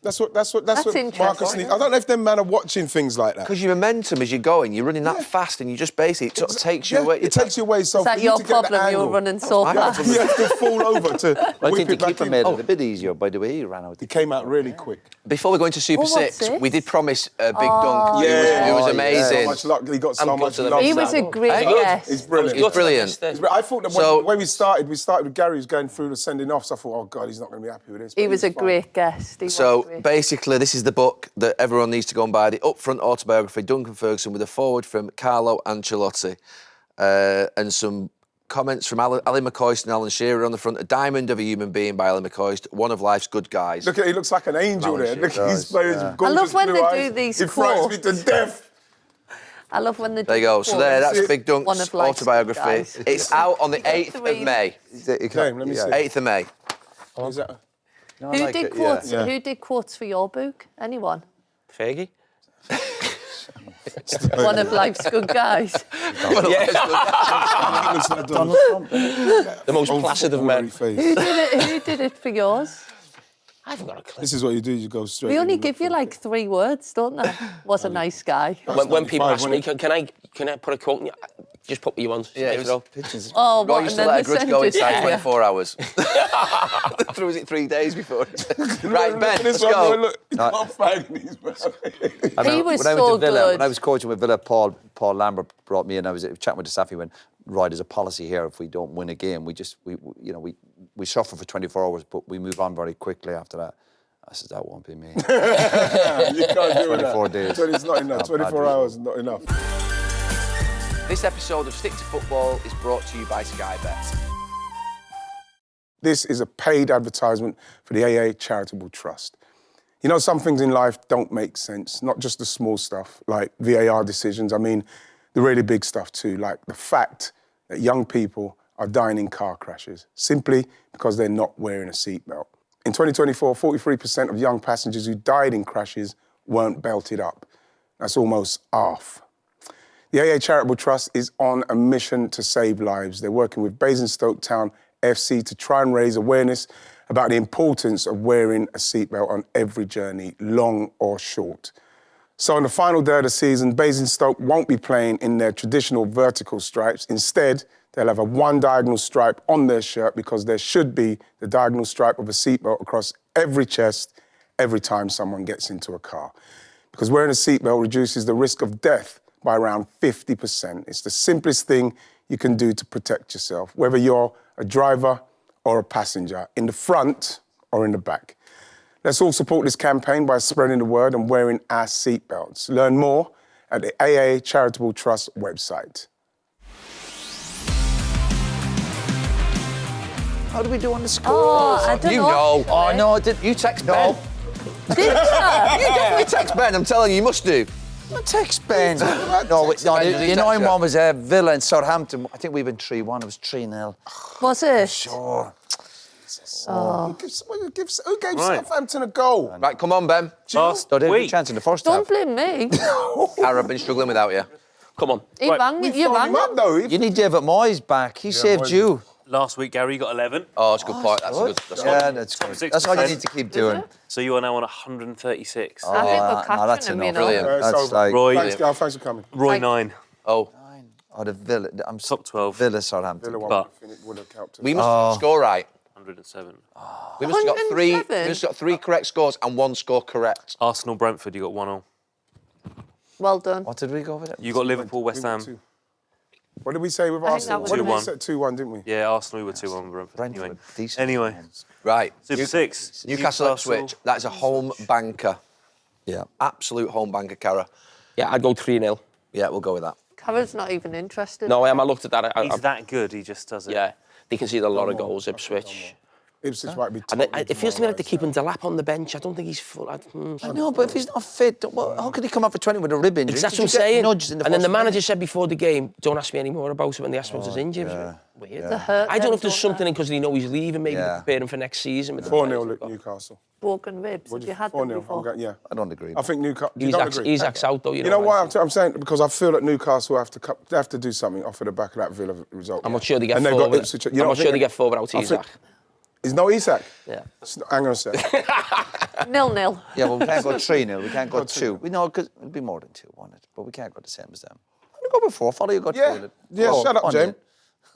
That's what interesting. Marcus needs. I don't know if them men are watching things like that. Because your momentum as you're going, you're running that fast, and you just basically it sort of takes you away. It takes you away. So Is that for you your to get the problem? You're angle, running so fast. you have to fall over to I whip think the it back keeper in. made it a bit easier by the way he ran out. He came out really quick. Before we go into Super Oh, what's 6, this? we did promise a big dunk. It was amazing. So much luck. He got so I'm much good to love. the He was a great guest. He's brilliant. It's brilliant. I thought that So- when we started with Gary who's going through the sending offs. I thought, oh God, he's not going to be happy with this. He But was a fine. great guest. He was So great. basically, this is the book that everyone needs to go and buy. The upfront autobiography, Duncan Ferguson, with a foreword from Carlo Ancelotti and some comments from Ali McCoist and Alan Shearer on the front. A diamond of a human being by Ali McCoist, one of life's good guys. Look, he looks like an angel there. Look at his players. I love when they do these He frightens me quotes. to death. I love when they do There you go. So there, that's Big One Dunk's of life's autobiography. guys. It's out on the 8th of May. Game, let me see. 8th of May. Is that- Who did quotes? Yeah. Who did quotes for your book? Anyone? Fergie? One of life's good guys. Donald Trump. The most placid of men. Who did it for yours? I haven't got a clue. This is what you do. You go straight. They only in. give you like 3 words, don't they? Was a nice guy. When people 95, ask me, can I put a quote in? Just put what you want. Yeah, it was Pictures. Oh, Roy what? used And to then let a the grudge go sentence. inside 24 hours. Was it 3 days before? Right, Ben, let's go. Look, I'm finding these, man. He was when I went so to Villa, good. when I was coaching with Villa, Paul Lambert brought me in. I was chatting with the staff. He went, right, there's a policy here. If we don't win a game, we suffer for 24 hours, but we move on very quickly after that. I said, that won't be me. You can't do 24 that. days. It's not enough. Not 24 bad, hours is not enough. This episode of Stick to Football is brought to you by Sky Bet. This is a paid advertisement for the AA Charitable Trust. You know, some things in life don't make sense, not just the small stuff, like VAR decisions. I mean, the really big stuff too, like the fact that young people are dying in car crashes simply because they're not wearing a seatbelt. In 2024, 43% of young passengers who died in crashes weren't belted up. That's almost half. The AA Charitable Trust is on a mission to save lives. They're working with Basingstoke Town FC to try and raise awareness about the importance of wearing a seatbelt on every journey, long or short. So on the final day of the season, Basingstoke won't be playing in their traditional vertical stripes. Instead, they'll have a one diagonal stripe on their shirt because there should be the diagonal stripe of a seatbelt across every chest every time someone gets into a car. Because wearing a seatbelt reduces the risk of death by around 50%. It's the simplest thing you can do to protect yourself, whether you're a driver or a passenger, in the front or in the back. Let's all support this campaign by spreading the word and wearing our seatbelts. Learn more at the AA Charitable Trust website. How do we do on the score? Oh, I don't You know. know. Oh, no, did You text Ben. Did you? You definitely text Ben, I'm telling you, you must do. not text Ben. No, the annoying one was Villa and Southampton. I think we went 3-1. It was 3-0. Was it? Sure. Who gave Southampton a goal? Right, come on, Ben. No, they had a good chance in the first Don't half. blame me. Cara, I've been struggling without you. Come on. He rang you. You rang him up, him. though. You need David Moyes back. He saved Moyes. you. Last week, Gary, you got 11. Oh, that's a good point. That's good. That's Yeah, good. that's good. 6%. That's all you need to keep doing. So you are now on 136. I think we're no, that's catching him, you enough. know. Brilliant. That's like... Roy, Thanks, Gal. Thanks for coming. Roy 9. Oh, Oh, the Villa. I'm Top 12. Villa, Southampton. Villa But- would have helped us. we must score right. 107. We must have got three. We 107? must have got 3 correct scores and 1 score correct. Arsenal, Brentford, you got 1-0. Well done. What did we go with it? You got Liverpool, West Ham. What did we say with I think Arsenal? that What did we was say? 2-1, didn't we? Yeah, Arsenal, we were 2-1 Brentford. Brentford, Anyway. decent. Anyway, Right. Super 6. Newcastle Ipswich. That is a home banker. Yeah. Absolute home banker, Cara. Yeah, I'd go 3-0. Yeah, we'll go with that. Carragher's not even interested. No, I am. I looked at that. He's that good, he just does it. Yeah, they conceded a lot of goals, Ipswich. Ipswich might be And top it feels to me like they're keeping Delap on the bench. I don't think he's full. I know, but if he's not fit, well, how could he come up for 20 with a rib injury? That's Did what I'm you get saying. nudged in the And then the first manager minute? said before the game, don't ask me any more about it when they asked him if he's injured. Weird. They hurt I don't know if them, there's don't something in because they know he's leaving, maybe Yeah. preparing for next season. With the 4-0 players they've got. Newcastle. Broken ribs. Have you had them 4-0. before? Yeah. I don't agree. I think Newcastle. You don't agree? He's out though. You know why I'm saying? Because I feel that Newcastle they have to do something off of the back of that Villa result. I'm not sure they get and they've forward. got Ipswich. I'm not sure they get forward without I think- Isak. Is no Isak? Yeah. Hang on a sec. 0-0. Yeah, well, we can't go 3-0. We can't go 2. We know, because it'll be more than 2, won't it? But we can't go the same as them. I'm going to go with 4. Follow you got 2. Shut up, James.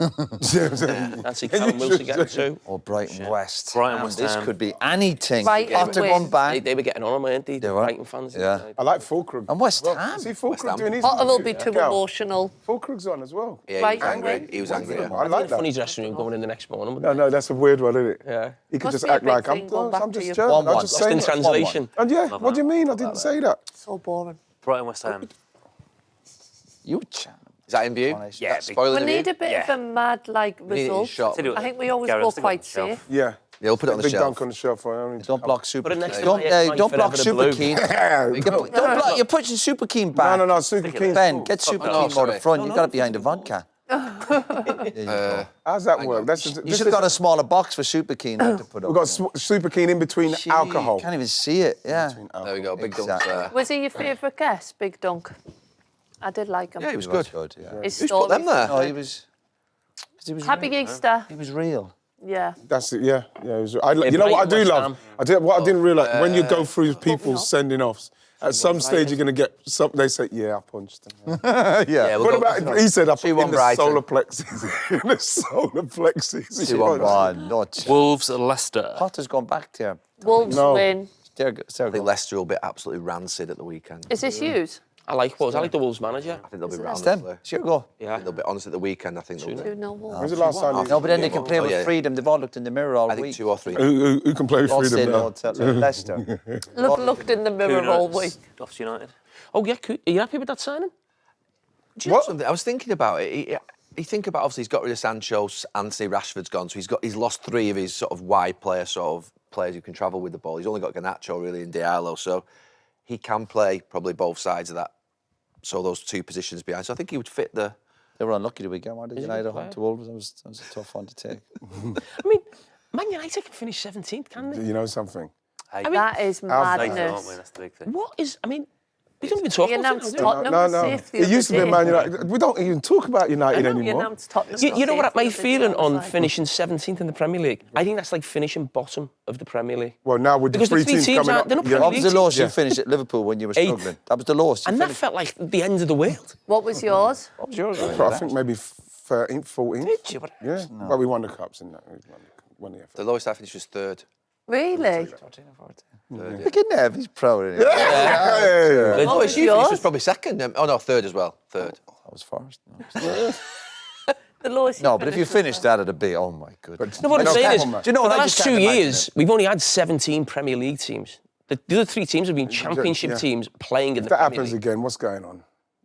Nancy Callum Wilson getting 2. Or Brighton West. Brighton West This Ham. could be anything. Brighton Potter win. gone back. They were getting on, weren't they? The were. Brighton fans. Yeah. I like Fulkrug. And West Well, Ham. See Fulkrug doing his. Potter will be too Gal, emotional. Fulkrug's on as well. Yeah, Right, he was angry. angry. He was angry. I like Funny that. dressing room going in the next morning. No, that's a weird one, isn't it? Yeah. He could Must just be a act big like thing going back I'm to just your- German. 1-1. I'm just Lost in saying. translation. And yeah, what do you mean? I didn't say that. So boring. Brighton, West Ham. You champ. Is that in view? Yeah, That's big- spoiling We in need view? a bit of Yeah. a mad, like, need it in result. shot. I think we always Gareth, go stick it on quite the shelf. safe. Yeah. Yeah, we'll put it on the Big shelf. dunk on the shelf. Don't block Super Put it Keen. next to Don't, my F9 don't for block Ever the Super Blue. Keen. Yeah. Don't block. You're pushing Super Keen back. No, Super Keen. Ben, get Super no, Keen more sorry. to front. You got it behind the vodka. There you go. How's that work? You should have got a smaller box for Super Keen to put up. We've got Super Keen in between alcohol. You can't even see it. Yeah. There we go, big dunk Exactly. there. Was he your favourite guest, Big Dunk? I did like him. Yeah, he was He was good. good. Yeah. His Who's put them stories. there? No, he was. 'Cause he was Happy real. Easter. He was real. Yeah. That's it. Yeah. It was, you know what I Brighton, do West love? Ham. What I didn't realise when you go through people's up. sending offs. At some stage, you're going to get some. They say, "Yeah, I punched them." Yeah, we'll What go- about? He said, "I put 2-1 in the Brighton. solar plexus." In the solar plexus. 2-1 One, not. Wolves, Leicester. Potter's gone back there. Wolves No. win. There, I think Leicester will be absolutely rancid at the weekend. Is this Hughes? I like Wolves. I like the Wolves manager. I think they'll be round. them. honestly. Sure go. Yeah. I think they'll be honest at the weekend. I think they'll be. 2-0 Wolves. When's the last time? No, but then they can play with yeah. freedom. They've all looked in the mirror all I think week. 2 or 3. Who can play with All say freedom no now? to Leicester. Looked in the mirror all week. Off United. Oh, yeah. Are you happy with that signing? Do you know something? I was thinking about it. You think about, obviously he's got rid of Sancho, Anthony Rashford's gone, so he's lost 3 of his sort of wide player players who can travel with the ball. He's only got Garnacho really and Diallo, so he can play probably both sides of that. So those 2 positions behind. So I think he would fit the. They were unlucky the weekend, weren't they? He's a United good home to Wolves. That was a tough one to take. I mean, Man United can finish 17th, can they? You know something? Hey, That is United, aren't we? madness. That's the big thing. What is... I mean, We don't even talk He about announced it. Tottenham No, was no. safe the It other used to be day. Man United. We don't even talk about United He anymore. announced Tottenham You know was what safe my the other day, feeling I was on like, finishing 17th in the Premier League? I think that's like finishing bottom of the Premier League. Well, now with the Because the three three teams teams coming aren't- up, they're not yeah. Premier What was the lowest Yeah. you finished at Liverpool when you were Eighth. struggling? That was the lowest. You And that finished. felt like the end of the world. What was yours? What was yours? I think maybe 13th, 14th. Did you? Yeah, but we won the cups in that. We won the FA. The lowest I finished was third. Really? Look at Nev, he's proud of it. Yeah. What was You finished was yours? probably second. Oh no, third as well. Third. That was first. No, The lowest No, but if you finished was finished that at a B, oh my goodness. No, what I'm No, saying is, come on, man. Do you know for what, the I last just 2 can't imagine years, we've only had 17 Premier League teams. The other 3 teams have been Championship yeah. teams playing in If the that Premier happens League. again, what's going on?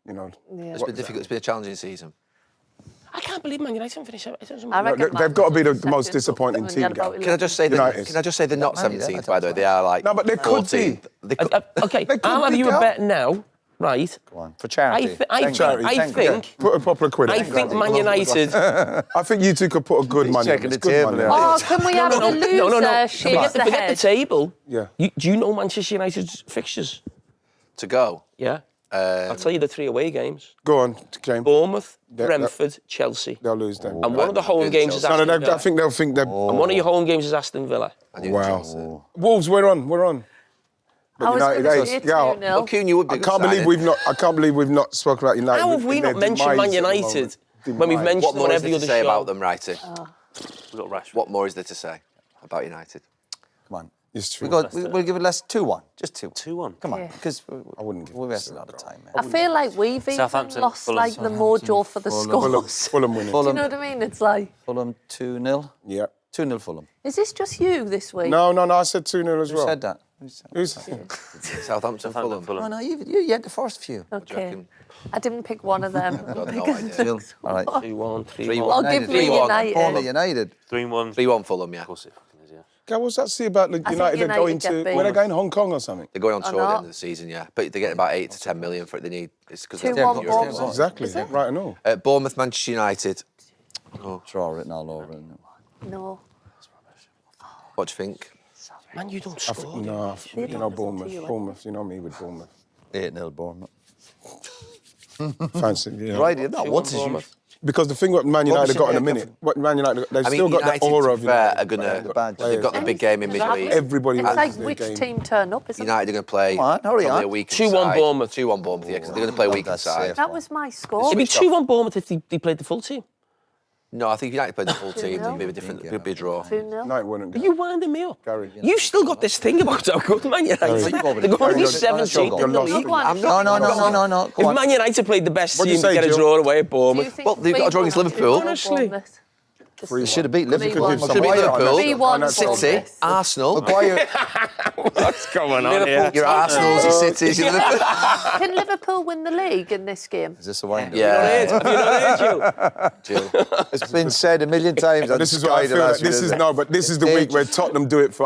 You know, It's been difficult. It's been a challenging season. I can't believe Man United haven't finished. It doesn't I matter. reckon they've got to be the second, most but disappointing when you team, had about Gav. Can I just say that? United. Can I just say they're not Man United, 17th, by the way? They are like. No, but they could 14th. be. They could, Okay, They could I'll have be, you a Gav. bet now, right? Go on. For charity. I think Put a couple of quid in. I think Man United. I think you two could put a good money. checking in. the It's good table money. there. Oh, can we have the loser shakes the Forget the head? table. Yeah. Do you know Manchester United's fixtures? to go. Yeah. I'll tell you the 3 away games: Go on, James. Bournemouth, Yeah, Brentford, Chelsea. They'll lose them. And one of the home games is No, Aston no, Villa. I think they'll think they're. And one of your home games is Aston Villa. Wow. Wolves, we're on. We're on. I was going to say yeah, 2-0. Well, Keane, you would be. I can't believe we've not. I can't believe we've not spoken about United. How have we in not their mentioned Man demise at the United moment. when we've Demise. mentioned What them on more is every there other to say show? about them, Righty? We've got Rashford. What more is there to say about United? Come on. It's true. We'll give it less 2-1. Just 2. 2-1. Come on, Yeah. because wouldn't give we've it wasted a lot of time. I feel like we've even Southampton, lost Fulham. like the mojo for the Fulham, scores. Fulham winning. Do you know what I mean? It's like, Fulham 2-0. Yeah. 2-0 Fulham. is this just you this week? No, I said 2-0 as Who well. said that? Who's? Southampton, Fulham. Fulham. Oh, no, you had the first few. Okay. reckon? I didn't pick one of them. No idea. All right. 2-1, 3-1. I'll give you 3-1. United. Only United. 3-1. 3-1 Fulham, yeah. Of course it fucking is, yeah. God, what's that say about the think United? They're United going get to. beat. Where they going? Hong Kong or something? They're going on tour at the not. end of the season, yeah. But they're getting about 8 to 10 million for it. They need. It's because 2-1 Bournemouth. Exactly. Right, I know. Bournemouth, Manchester United. Draw written all over it. No. What do you think? Man, you don't score. No, you know Bournemouth. You know me with Bournemouth. 8-0 Bournemouth. Fancy, yeah. Right, you know, what is you? Bournemouth. Because the thing what Man United got in a yeah, minute, what Man United, they've I mean, still got United, that aura to of be fair, United. are gonna. The badge. They've got the big game in midweek. Everybody It's wants like their which game. team turn up, isn't United are going to play Come on, hurry probably on. a week 2-1 inside. Bournemouth. 2-1 Bournemouth, yeah, because they're going to play a week that's inside. safe. That was my score. It'd be 2-1 Bournemouth if they played the full team. No, I think United played the full team. 2-0. It'd be a different, it'd be a draw. 2-0. No, it wouldn't. Are you winding me up? Gary. You've still got this thing about how good Man United. They're going to be Gary, 17th you're in the lost. league. Go on, I'm if not- you- No. If Go on. Man United played the best What do team, you they say, get a Jill? draw away at Do you Bournemouth. think Well, they've got a draw against 3-1 Liverpool. Honestly. They should have beat Liverpool. 3-1. Should have been Liverpool, 3-1 City, Bournemouth. Arsenal. What's going on here? Your Arsenals, your Cities, your Liverpool. Can Liverpool win the league in this game? Is this a wind-up? Yeah, Have you not heard, Jill? Jill. It's been said a million times on This is Sky what I the feel like. last This few is days. no, but this is the week where Tottenham do it.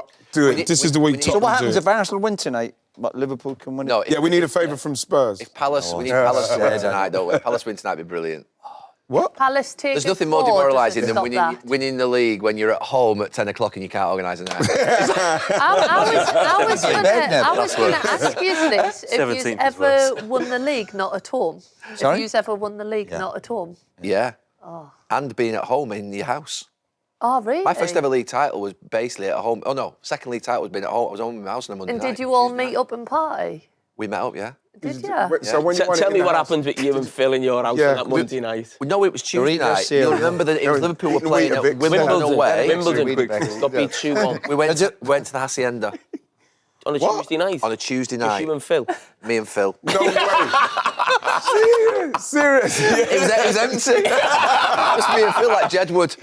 This is the week So Tottenham what do happens it. if Arsenal win tonight? But Liverpool can win it? No, Yeah, we need a favour from Spurs. If Palace, we need Palace to win tonight, though. If Palace win tonight, would be brilliant. What? Palace take There's it nothing more forward, demoralising does it than stop that? winning the league when you're at home at 10 o'clock and you can't organise a night. I was going to ask you this. If you've 17th is ever worse. won the league not at home. Sorry? If you've ever won the league not at home. Yeah. And being at home in your house. Oh, really? My first ever league title was basically at home. Oh, no. Second league title was being at home. I was home in my house on a Monday And night. did you all meet up and party? We met up, yeah. Did you? So when you won it Tell in me the what house- happened with you and Phil in your house Yeah, on that Monday night. No, it was Tuesday eating your night. cereal. You'll remember that it was Liverpool were Eating playing at Weetabix. Wimbledon away. Wimbledon. Stop being 2-1 We went to the Hacienda on a Tuesday night. on a Tuesday Just night. you and Phil. Me and Phil. No way. Serious. Yeah. It was empty. Just me and Phil like Jedward.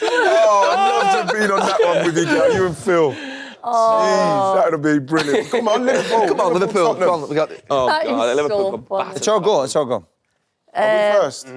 Oh, I'd love to have been on that one with you, girl. You and Phil. Jeez, that would be brilliant. Come on, Liverpool. Come on, Liverpool. Tottenham. Come on, we got it. Oh, That God, is Liverpool so got funny. battered. It's all go. It's all go. Are we first?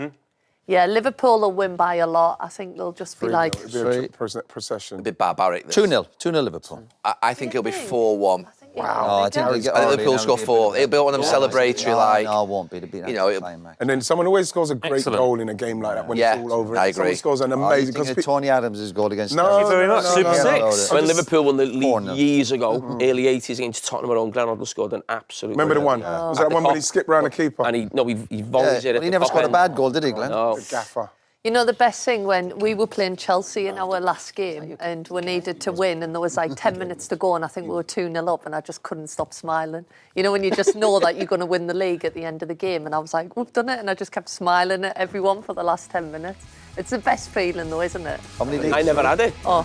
Yeah, Liverpool will win by a lot. I think they'll just be like... It'd be a procession. A bit barbaric. This. 2-0. 2-0 Liverpool. I think it'll be 4-1. Wow. I think they'll get I think early, Liverpool and score that'll be a 4. bit It'll be one of them celebratory, like... No, it won't be. It'll be you know, climax. And then someone always scores a great Excellent. goal in a game like that when Yeah, it's all over. I Someone agree. scores an Oh, you amazing... think of Tony Adams' goal against No, Thank you very much. Super no, six. When Liverpool won the league 4-0. years ago, early 80s against Tottenham at home, Glenn Hoddle scored an absolute... Remember the one? brilliant. Was that At the one when top. he skipped round the keeper? And he volleys Yeah, it but at he the never top scored a end. bad goal, did he, Glenn? No. The gaffer. You know, the best thing when we were playing Chelsea in our last game and we needed to win and there was like 10 minutes to go and I think we were 2-0 up and I just couldn't stop smiling. You know, when you just know that you're going to win the league at the end of the game and I was like, we've done it, and I just kept smiling at everyone for the last 10 minutes. It's the best feeling though, isn't it? How many leagues? I never had it. Oh.